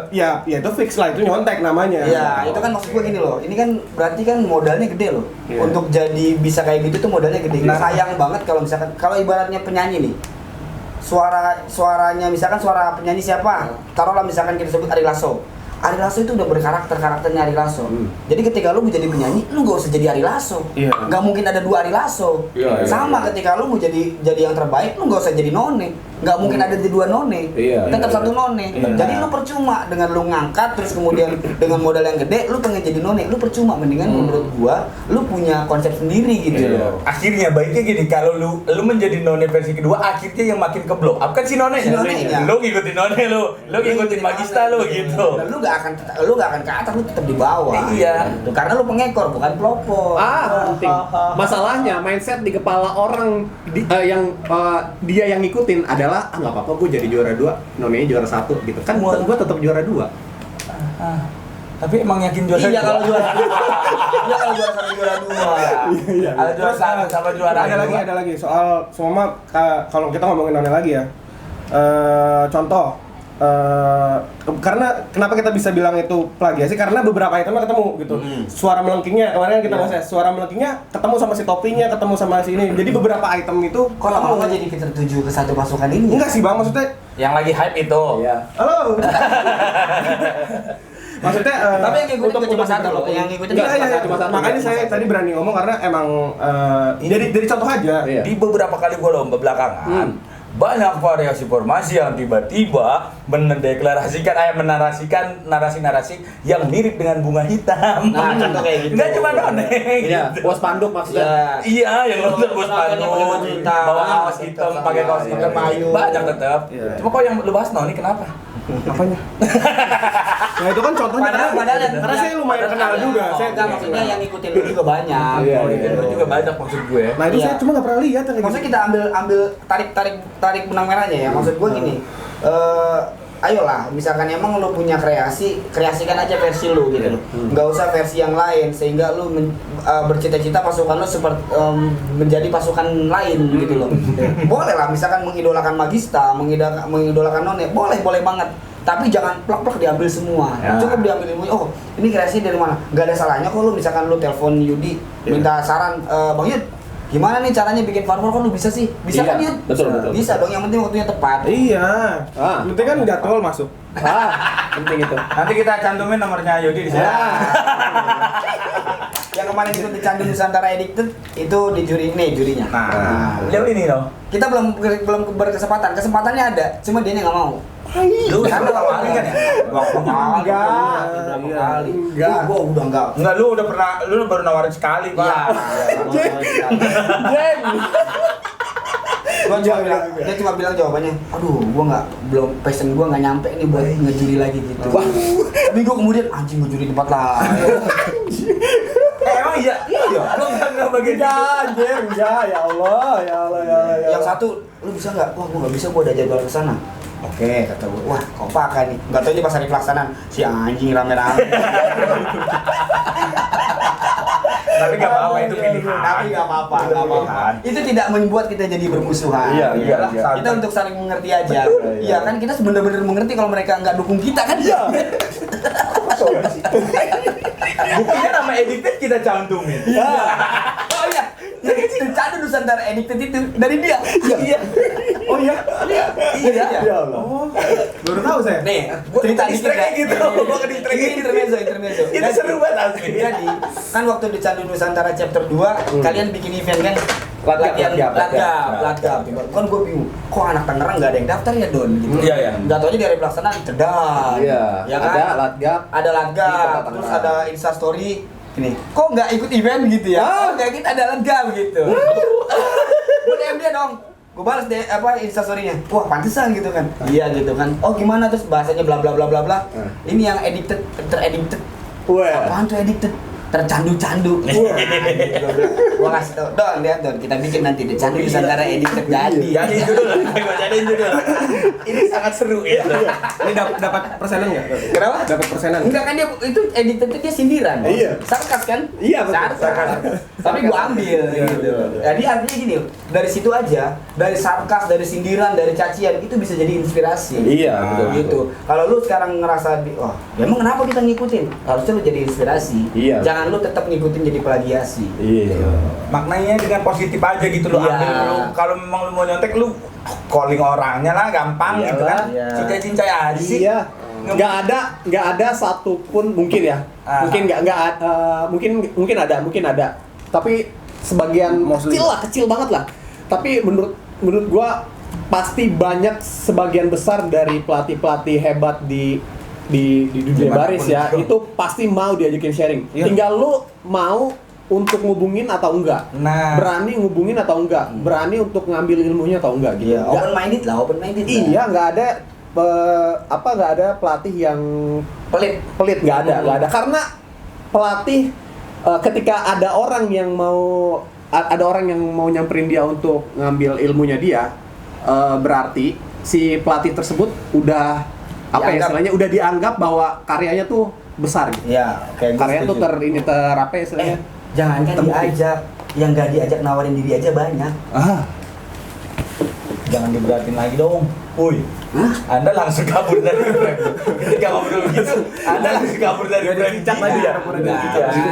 Speaker 3: ya itu fix lah, itu nyontek namanya.
Speaker 2: Iya, itu kan maksud gue gini loh. Ini kan berarti kan modalnya gede loh.
Speaker 3: Iya.
Speaker 2: Untuk jadi bisa kayak gitu tuh modalnya gede.
Speaker 3: Nah.
Speaker 2: Sayang banget kalau misalkan ibaratnya penyanyi nih. Suaranya misalkan suara penyanyi siapa? Taruhlah misalkan kita sebut Ari Lasso. Ari Lasso itu udah karakternya Ari Lasso. Jadi ketika lu mau jadi penyanyi, lu nggak usah jadi Ari Lasso.
Speaker 3: Iya.
Speaker 2: Nggak mungkin ada dua Ari Lasso.
Speaker 5: Iya,
Speaker 2: Sama ketika lu mau jadi yang terbaik, lu nggak usah jadi None. Nggak mungkin ada dua None.
Speaker 5: Iya,
Speaker 2: Tetap
Speaker 5: iya,
Speaker 2: satu None.
Speaker 3: Iya.
Speaker 2: Jadi lu percuma dengan lu ngangkat terus kemudian dengan modal yang gede, lu pengen jadi None. Lu percuma, mendingan menurut gua lu punya konsep sendiri gitu.
Speaker 5: Iya.
Speaker 1: Akhirnya baiknya gini, kalau lu menjadi None versi kedua, akhirnya yang makin ke blow up kan si None.
Speaker 2: Si None-nya.
Speaker 1: Lu ngikutin None lu ngikutin Magista lu gitu.
Speaker 2: Dan lu gak akan ke atas, lu tetap di bawah.
Speaker 1: Iya.
Speaker 2: Gitu. Karena lu pengekor bukan pelopor.
Speaker 5: Penting. Masalahnya mindset di kepala orang dia yang ngikutin adalah nggak apa-apa gue jadi juara 2, None juara 1 gitu kan, gue tetap juara 2.
Speaker 1: Tapi emang yakin juara?
Speaker 2: Iya kalau juara 2. Iya kalau juara 1 juara 2.
Speaker 5: Iya.
Speaker 1: Ada juara 1 sama juara
Speaker 3: Ada lagi soal semua kalau kita ngomongin None lagi ya. Contoh karena kenapa kita bisa bilang itu plagiasi karena beberapa itemnya ketemu gitu. Suara melengkingnya kemarin kan kita bahas ya, suara melengkingnya ketemu sama si topinya, ketemu sama si ini. Jadi beberapa item itu
Speaker 2: Kok lama-lama jadi kita tertuju ke satu pasukan ini?
Speaker 3: enggak sih Bang, maksudnya
Speaker 1: Yang lagi hype itu.
Speaker 5: Iya.
Speaker 3: halo. Maksudnya
Speaker 2: Tapi yang ngikutin cuma satu loh, yang ngikutin
Speaker 3: cuma satu. Makanya saya tadi berani ngomong karena emang dari contoh aja.
Speaker 5: Iya.
Speaker 1: Di beberapa kali gua lomba belakangan, banyak variasi formasi yang tiba-tiba menarasikan narasi-narasi yang mirip dengan bunga hitam.
Speaker 2: Nah, contoh kayak gitu.
Speaker 1: Nggak cuma noneng.
Speaker 5: Iya,
Speaker 1: gitu.
Speaker 5: bos panduk maksudnya.
Speaker 1: Iya, yang nonton bos
Speaker 2: Pakainya pakai baju
Speaker 1: panduk,
Speaker 2: hitam,
Speaker 1: bawa kaos hitam, pakai kaos hitam,
Speaker 2: payung.
Speaker 1: banyak tetap.
Speaker 3: Iya.
Speaker 1: Cuma kok yang lu bahas Noni kenapa?
Speaker 3: Apanya? Nah itu kan contohnya
Speaker 2: Padahal
Speaker 3: karena saya lumayan kenal juga. Saya
Speaker 2: enggak maksudnya yang ngikutin lu juga banyak.
Speaker 5: Iya,
Speaker 1: Oh, itu juga banyak maksud gue.
Speaker 3: Nah itu
Speaker 2: Iya.
Speaker 3: saya cuma nggak pernah lihat yang kayak
Speaker 2: Maksudnya
Speaker 3: gitu.
Speaker 2: kita ambil tarik benang merahnya ya. Maksud gua gini. Ayolah, misalkan emang lu punya kreasikan aja versi lu gitu loh. Nggak usah versi yang lain sehingga lu bercita-cita pasukan lu seperti menjadi pasukan lain gitu loh. Boleh lah, misalkan mengidolakan Magista, mengidolakan None, boleh banget. Tapi jangan plak-plak diambil semua.
Speaker 1: Ya.
Speaker 2: Cukup diambil ilmu. Oh, ini kreasi dari mana? Nggak ada salahnya kok lu misalkan lu telepon Yudi minta saran, Bang Yud, gimana nih caranya bikin farmor kok lu bisa sih? Bisa
Speaker 5: Iya,
Speaker 2: kan Yud?
Speaker 5: betul.
Speaker 2: Bisa dong, yang penting waktunya tepat.
Speaker 3: Iya.
Speaker 5: Ah.
Speaker 3: Penting kan jadwal masuk.
Speaker 5: Penting itu.
Speaker 1: Nanti kita cantumin nomornya Yodi di sini.
Speaker 2: Yang kemarin itu dicandu Nusantara Addicted itu di jurinya.
Speaker 1: Nah, beliau ini loh.
Speaker 2: Kita belum berkesempatan. Kesempatannya ada, cuma dia nggak mau.
Speaker 1: Lu kan berapa kali kan ya?
Speaker 2: Berapa kali?
Speaker 5: Enggak.
Speaker 2: Gua udah enggak.
Speaker 1: Enggak, lu baru nawarin sekali, Pak.
Speaker 2: Iya. Dia cuma bilang jawabannya, aduh, passion gua nggak nyampe nih buat ngejuri lagi gitu. Tapi gua kemudian anjing ngejuri tempat lain.
Speaker 1: Emang iya? Iya. Lu enggak bagian
Speaker 5: Enggak, ya Allah.
Speaker 2: Yang satu, lu bisa nggak? Wah, gua nggak bisa, gua ada jadwal ke sana. Oke, kata gua, wah, kok pakai nih? Nggak tahu ini pas hari pelaksanaan, si anjing rame-rame.
Speaker 1: Tapi nggak apa-apa itu pilihan.
Speaker 2: Tapi nggak apa-apa. Itu tidak membuat kita jadi bermusuhan.
Speaker 5: Iya,
Speaker 1: Iyalah,
Speaker 5: iya.
Speaker 2: Kita untuk saling mengerti aja.
Speaker 5: Betul.
Speaker 2: Iya kan, kita benar-benar mengerti kalau mereka nggak dukung kita kan? Iya.
Speaker 1: Buktinya nama Addicted kita cantumin.
Speaker 2: Oh iya, jadi candu Nusantara Addicted itu dari dia. Iya.
Speaker 3: Oh iya.
Speaker 2: Iya.
Speaker 5: Ya Allah.
Speaker 3: Oh. Baru tahu saya.
Speaker 2: Nih,
Speaker 1: Gua
Speaker 2: cerita
Speaker 1: distract
Speaker 2: dikit ya.
Speaker 1: gitu. Gua ke distract
Speaker 2: Ini
Speaker 1: gitu.
Speaker 2: intermezzo.
Speaker 1: Itu seru banget asli.
Speaker 2: Jadi, kan waktu di Candu Nusantara chapter 2, kalian bikin event kan?
Speaker 5: Latgab.
Speaker 2: Latgab. Kan gue bingung, kok anak Tangerang nggak ada yang daftar ya Don? Gitu.
Speaker 1: Iya, iya.
Speaker 2: Nggak taunya dari pelaksanaan, cedak.
Speaker 5: Iya.
Speaker 2: Ya kan?
Speaker 5: Ada latgab.
Speaker 2: Ada
Speaker 5: Di
Speaker 2: latgab,
Speaker 5: Kota
Speaker 2: terus
Speaker 5: Tangerang.
Speaker 2: ada instastory. Ini, kok nggak ikut event gitu ya? Oh nggak kita ada latgab gitu. Gue DM dia dong. Gue balas deh instastory-nya. Wah, pantesan gitu kan. Iya gitu kan. Oh, gimana terus bahasanya bla bla bla bla bla. Ini yang addicted.
Speaker 5: Wah.
Speaker 2: Apaan tuh addicted? Tercandu-candu. Gua kasih tau, Don, lihat Don, kita bikin nanti deh Candu Nusantara Addicted jadi.
Speaker 1: Jadi judul lah, gua jadiin judul. Ini sangat seru ya.
Speaker 3: Ini dapat persenan nggak?
Speaker 2: Kenapa?
Speaker 3: Dapat persenan.
Speaker 2: Enggak kan dia itu addicted itu dia sindiran.
Speaker 5: Iya.
Speaker 2: Sarkas kan?
Speaker 5: Iya, betul.
Speaker 2: Sarkas. Tapi gua ambil gitu. Jadi artinya gini, dari situ aja, dari sarkas, dari sindiran, dari cacian itu bisa jadi inspirasi.
Speaker 5: Iya, betul.
Speaker 2: Gitu. Kalau lu sekarang ngerasa wah, emang kenapa kita ngikutin? Harusnya lu jadi inspirasi.
Speaker 5: Iya.
Speaker 2: Jangan lu tetap ngikutin jadi plagiasi.
Speaker 5: Iya.
Speaker 1: Maknanya dengan positif aja gitu lo
Speaker 2: Iya.
Speaker 1: ambil lu. Kalau memang lu mau nyontek lu calling orangnya lah gampang gitu kan.
Speaker 2: Iya.
Speaker 1: Cincai-cincai aja sih.
Speaker 5: Iya. Nggak ada satupun mungkin ya.
Speaker 1: Ah.
Speaker 5: Mungkin ada. Tapi sebagian
Speaker 3: Mostly.
Speaker 5: kecil banget lah. Tapi menurut gua pasti banyak sebagian besar dari pelatih hebat di dunia
Speaker 1: Dimanapun
Speaker 5: baris ya
Speaker 1: itu.
Speaker 5: itu pasti mau diajakin sharing.
Speaker 3: Iya.
Speaker 5: Tinggal lu mau untuk ngubungin atau enggak.
Speaker 1: Nah.
Speaker 5: Berani ngubungin atau enggak. Berani untuk ngambil ilmunya atau enggak gitu.
Speaker 2: Iya, open minded lah.
Speaker 5: Iya, nggak ada pelatih yang pelit nggak ada karena pelatih ketika ada orang yang mau nyamperin dia untuk ngambil ilmunya dia, berarti si pelatih tersebut udah udah dianggap bahwa karyanya tuh besar gitu.
Speaker 2: Iya, kayak
Speaker 5: Karyanya tuh istilahnya.
Speaker 2: jangan kan
Speaker 5: terbukti.
Speaker 2: diajak, yang nggak diajak nawarin diri aja banyak.
Speaker 1: jangan diberatin lagi dong. Woi, Anda langsung kabur dari prank. Ketika ngobrol gitu, Anda langsung kabur dari prank.
Speaker 3: Dicap lagi ya,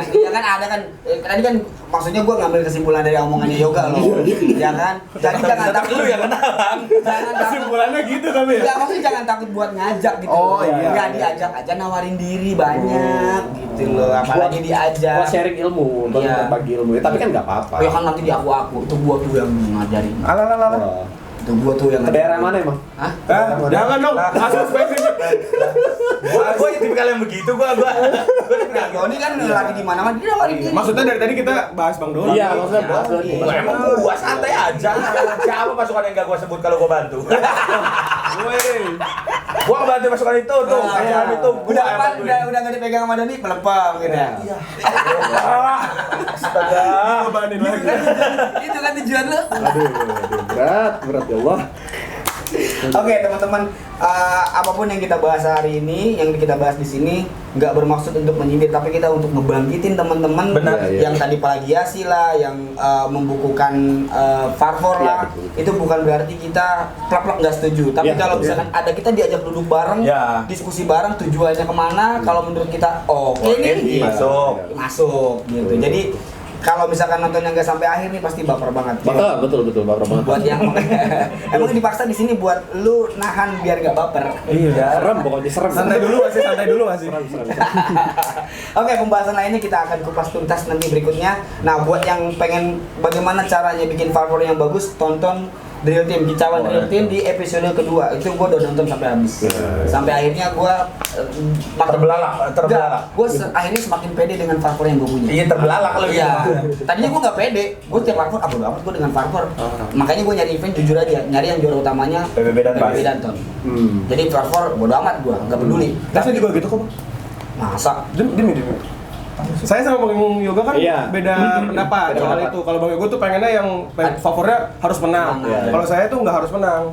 Speaker 2: Iya kan ada kan tadi kan maksudnya gua ngambil kesimpulan dari omongannya Yoga loh. Ya kan? Jadi jangan takut
Speaker 1: lu yang kena, Bang.
Speaker 2: Jangan takut.
Speaker 3: Kesimpulannya gitu tapi ya.
Speaker 2: Enggak, maksudnya jangan takut buat ngajak gitu.
Speaker 3: Oh,
Speaker 2: loh.
Speaker 3: iya.
Speaker 2: Enggak diajak aja nawarin diri banyak gitu loh. Apalagi diajak.
Speaker 5: Buat sharing ilmu,
Speaker 2: Iya.
Speaker 5: berbagi ilmu. Tapi kan nggak apa-apa.
Speaker 2: Ya kan nanti di aku itu gua tuh yang ngajarin.
Speaker 3: Alah.
Speaker 5: Wah.
Speaker 2: Itu gua tuh yang
Speaker 5: Ke daerah mana emang?
Speaker 2: Hah?
Speaker 3: Jangan dong, langsung spesifik.
Speaker 1: Gua tipikal yang begitu, gua
Speaker 2: Nah, Doni kan lagi di mana-mana dia nawarin diri.
Speaker 3: Maksudnya dari tadi kita bahas Bang Doni.
Speaker 5: Iya, maksudnya bahas Doni.
Speaker 1: Gua emang gua santai aja. Siapa pasukan yang gak gua sebut kalau gua bantu? Gua bantu pasukan itu tuh, pasukan itu.
Speaker 2: Udah apa? Udah nggak dipegang sama Doni, melepam gitu ya.
Speaker 1: Iya. Astaga.
Speaker 3: Bebanin lagi.
Speaker 2: Itu kan tujuan lu.
Speaker 5: Aduh, berat ya Allah.
Speaker 2: Oke teman-teman, apapun yang kita bahas hari ini, yang kita bahas di sini, nggak bermaksud untuk menyindir, tapi kita untuk ngebangkitin teman-teman
Speaker 1: Benar,
Speaker 2: yang tadi plagiasi lah, yang membukukan farfor lah,
Speaker 5: betul.
Speaker 2: itu bukan berarti kita plak-plak nggak setuju. Tapi
Speaker 5: Iya,
Speaker 2: kalau
Speaker 5: betul.
Speaker 2: misalkan ada kita diajak duduk bareng,
Speaker 1: Ya.
Speaker 2: diskusi bareng, tujuannya kemana? Kalau menurut kita, oke nih,
Speaker 5: iya.
Speaker 2: masuk gitu. Jadi kalau misalkan nontonnya nggak sampai akhir nih pasti baper banget.
Speaker 5: Betul, baper banget.
Speaker 2: Buat yang emang dipaksa di sini buat lu nahan biar nggak baper.
Speaker 3: Iya.
Speaker 5: Serem pokoknya serem.
Speaker 3: Santai dulu masih.
Speaker 5: Serem.
Speaker 2: Oke, pembahasan lainnya kita akan kupas tuntas nanti berikutnya. Nah, buat yang pengen bagaimana caranya bikin farfor yang bagus, tonton Drill Team, Kicauan Drill Team di episode kedua. Itu gua udah nonton sampai habis. Sampai akhirnya gua
Speaker 1: Terbelalak.
Speaker 2: Gua akhirnya semakin pede dengan farfor yang gua punya.
Speaker 1: Iya, terbelalak lu
Speaker 2: Iya.
Speaker 1: ya.
Speaker 2: Tadinya gua nggak pede. Gua tiap farfor bodo amat gua dengan farfor. Makanya gua nyari event jujur aja, nyari yang juara utamanya
Speaker 1: PBB
Speaker 2: Danton.
Speaker 5: Hmm.
Speaker 2: Jadi farfor bodo amat gua, nggak peduli.
Speaker 3: Saya juga gitu kok, Bang.
Speaker 2: Masa
Speaker 3: Demi. Saya sama Bang Yoga kan
Speaker 5: Iya.
Speaker 3: beda pendapat
Speaker 5: Beda
Speaker 3: soal
Speaker 5: pendapat.
Speaker 3: itu. Kalau Bang Yoga tuh pengennya yang favornya harus menang.
Speaker 2: Iya.
Speaker 3: Kalau saya tuh nggak harus menang.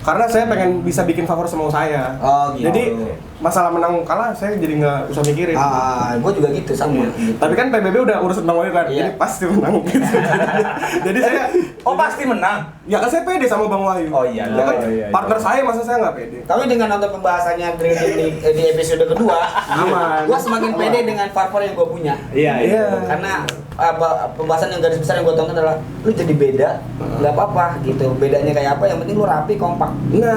Speaker 3: Karena saya pengen bisa bikin favor semau saya.
Speaker 2: Oh, gitu.
Speaker 3: Jadi masalah menang kalah saya jadi nggak usah mikirin.
Speaker 2: gua juga gitu sama. Gitu.
Speaker 3: Tapi kan PBB udah urusan Bang Wayu kan,
Speaker 2: Iya.
Speaker 3: jadi pasti menang gitu. Jadi saya,
Speaker 1: Oh, pasti menang.
Speaker 3: ya kan saya pede sama Bang Wayu.
Speaker 1: Oh, iya.
Speaker 3: Ya kan,
Speaker 5: Iya.
Speaker 3: partner saya masa saya nggak pede.
Speaker 2: Tapi dengan nonton pembahasannya Drill Team di episode kedua,
Speaker 3: Aman.
Speaker 2: gua semakin pede dengan farfor yang gua punya.
Speaker 5: Iya.
Speaker 2: Karena pembahasan yang garis besar yang gua tonton adalah lu jadi beda, nggak apa-apa gitu. Bedanya kayak apa? Yang penting lu rapi, kompak.
Speaker 5: Iya.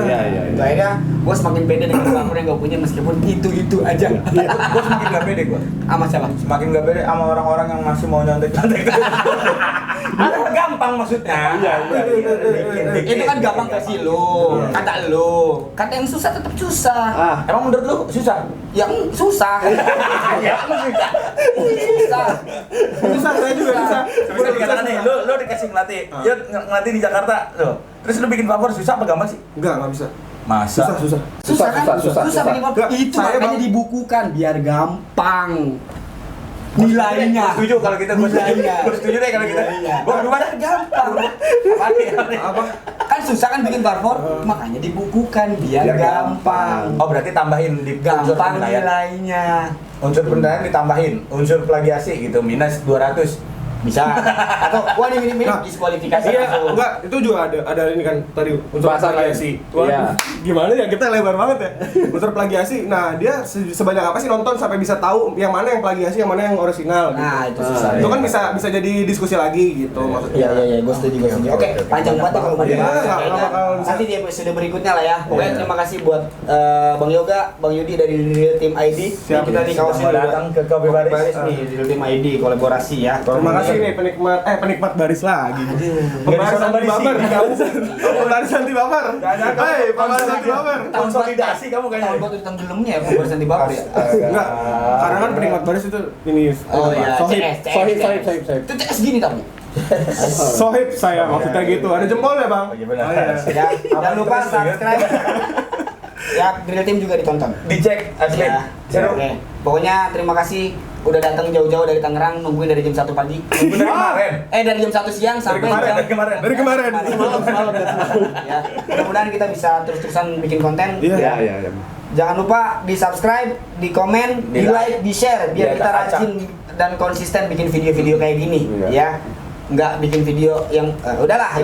Speaker 2: Akhirnya gua semakin pede dengan farfor yang gua punya meskipun itu aja.
Speaker 1: Gua semakin gak pede gua.
Speaker 2: Sama siapa?
Speaker 1: Semakin gak pede sama orang-orang yang masih mau nyontek-nyontek. Gampang maksudnya.
Speaker 5: Iya.
Speaker 2: Itu kan gampang versi lu, kata lu. Kata yang susah tetap susah.
Speaker 5: Ah,
Speaker 1: Emang menurut lu susah?
Speaker 2: Yang susah.
Speaker 1: Ya, susah.
Speaker 2: Susah.
Speaker 3: Susah, saya juga susah.
Speaker 1: Bisa dikatakan nih, lu dikasih ngelatih. Yuk ngelatih di Jakarta, loh. Terus lu bikin favor susah apa gampang sih?
Speaker 3: Nggak bisa.
Speaker 1: Masa?
Speaker 3: Susah.
Speaker 2: Susah kan?
Speaker 5: susah.
Speaker 2: bikin apa?
Speaker 3: Nggak,
Speaker 2: Itu
Speaker 3: saya
Speaker 2: makanya
Speaker 3: Bang-
Speaker 2: dibukukan biar gampang. Nilainya.
Speaker 1: Gua setuju kalau kita, gua setuju deh kalau kita.
Speaker 2: Nilainya.
Speaker 1: Gua gimana?
Speaker 2: Gampang.
Speaker 3: Apa?
Speaker 2: Kan susah kan bikin farfor, makanya dibukukan biar gampang.
Speaker 1: Oh, berarti tambahin di unsur
Speaker 2: Gampang
Speaker 1: penilaian.
Speaker 2: nilainya.
Speaker 1: Unsur penilaian ditambahin, unsur plagiasi gitu minus 200.
Speaker 2: Bisa. Atau wah ini
Speaker 3: Nah,
Speaker 2: diskualifikasi
Speaker 3: Iya,
Speaker 2: langsung.
Speaker 3: enggak, itu juga ada ini kan tadi unsur
Speaker 5: Bahasa
Speaker 3: plagiasi.
Speaker 5: lain.
Speaker 3: Waduh,
Speaker 5: Iya.
Speaker 3: gimana ya kita lebar banget ya. Unsur plagiasi. Nah, dia sebanyak apa sih nonton sampai bisa tahu yang mana yang plagiasi, yang mana yang orisinal gitu.
Speaker 2: Nah, itu susah.
Speaker 3: Itu kan bisa jadi diskusi lagi gitu maksudnya.
Speaker 2: Iya, gue setuju. Oke, panjang banget ya kalau mau
Speaker 3: Iya,
Speaker 2: dibahas.
Speaker 3: nggak
Speaker 2: Kayaknya
Speaker 3: bakal bisa.
Speaker 2: nanti di episode berikutnya lah ya. Pokoknya
Speaker 5: Iya.
Speaker 2: terima kasih buat Bang Yoga, Bang Yudi dari Real Team ID.
Speaker 3: Siap,
Speaker 2: Kita di kawasan
Speaker 1: Selamat datang ke Kopi Baris.
Speaker 2: nih, Real Team ID kolaborasi ya.
Speaker 3: Terima kasih nih penikmat baris lagi. Pembaris
Speaker 1: Nggak
Speaker 3: anti
Speaker 1: bisa
Speaker 3: baper.
Speaker 1: nambah
Speaker 3: Pembaris anti baper. Hei, pembaris anti baper.
Speaker 1: Konsolidasi kamu
Speaker 2: Tahun
Speaker 1: kayaknya.
Speaker 2: buat tenggelamnya ya pembarisan di bawah ya.
Speaker 3: Enggak, karena kan penikmat baris itu ini.
Speaker 2: Oh iya,
Speaker 3: Sohib.
Speaker 2: CS. Itu CS gini tapi.
Speaker 3: Sohib saya maksudnya gitu. Ada jempolnya, Bang.
Speaker 1: Oh, iya benar.
Speaker 3: Oh, iya.
Speaker 2: Ya, jangan lupa
Speaker 1: Terus juga.
Speaker 2: subscribe. Ya, Real Team juga ditonton.
Speaker 1: Dicek asli.
Speaker 2: Ya,
Speaker 1: Seru.
Speaker 2: oke. Pokoknya terima kasih udah datang jauh-jauh dari Tangerang, nungguin dari jam 1 pagi.
Speaker 1: Bener kemarin.
Speaker 2: Dari jam 1 siang sampai
Speaker 1: Dari
Speaker 2: jam
Speaker 1: kemarin.
Speaker 3: Dari kemarin.
Speaker 2: Semalam. Ya, mudah-mudahan kita bisa terus-terusan bikin konten.
Speaker 3: Iya.
Speaker 5: Iya.
Speaker 2: Jangan lupa di subscribe, di komen, di like, di share biar
Speaker 1: Biar
Speaker 2: kita
Speaker 1: tak acak.
Speaker 2: rajin dan konsisten bikin video-video kayak gini
Speaker 5: Iya.
Speaker 2: ya. nggak bikin video yang udahlah.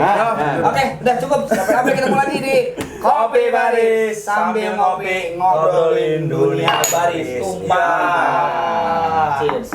Speaker 2: Oke, udah cukup. Sampai ketemu lagi di Kopi Baris sambil ngopi ngobrolin dunia baris tumpah. Cheers.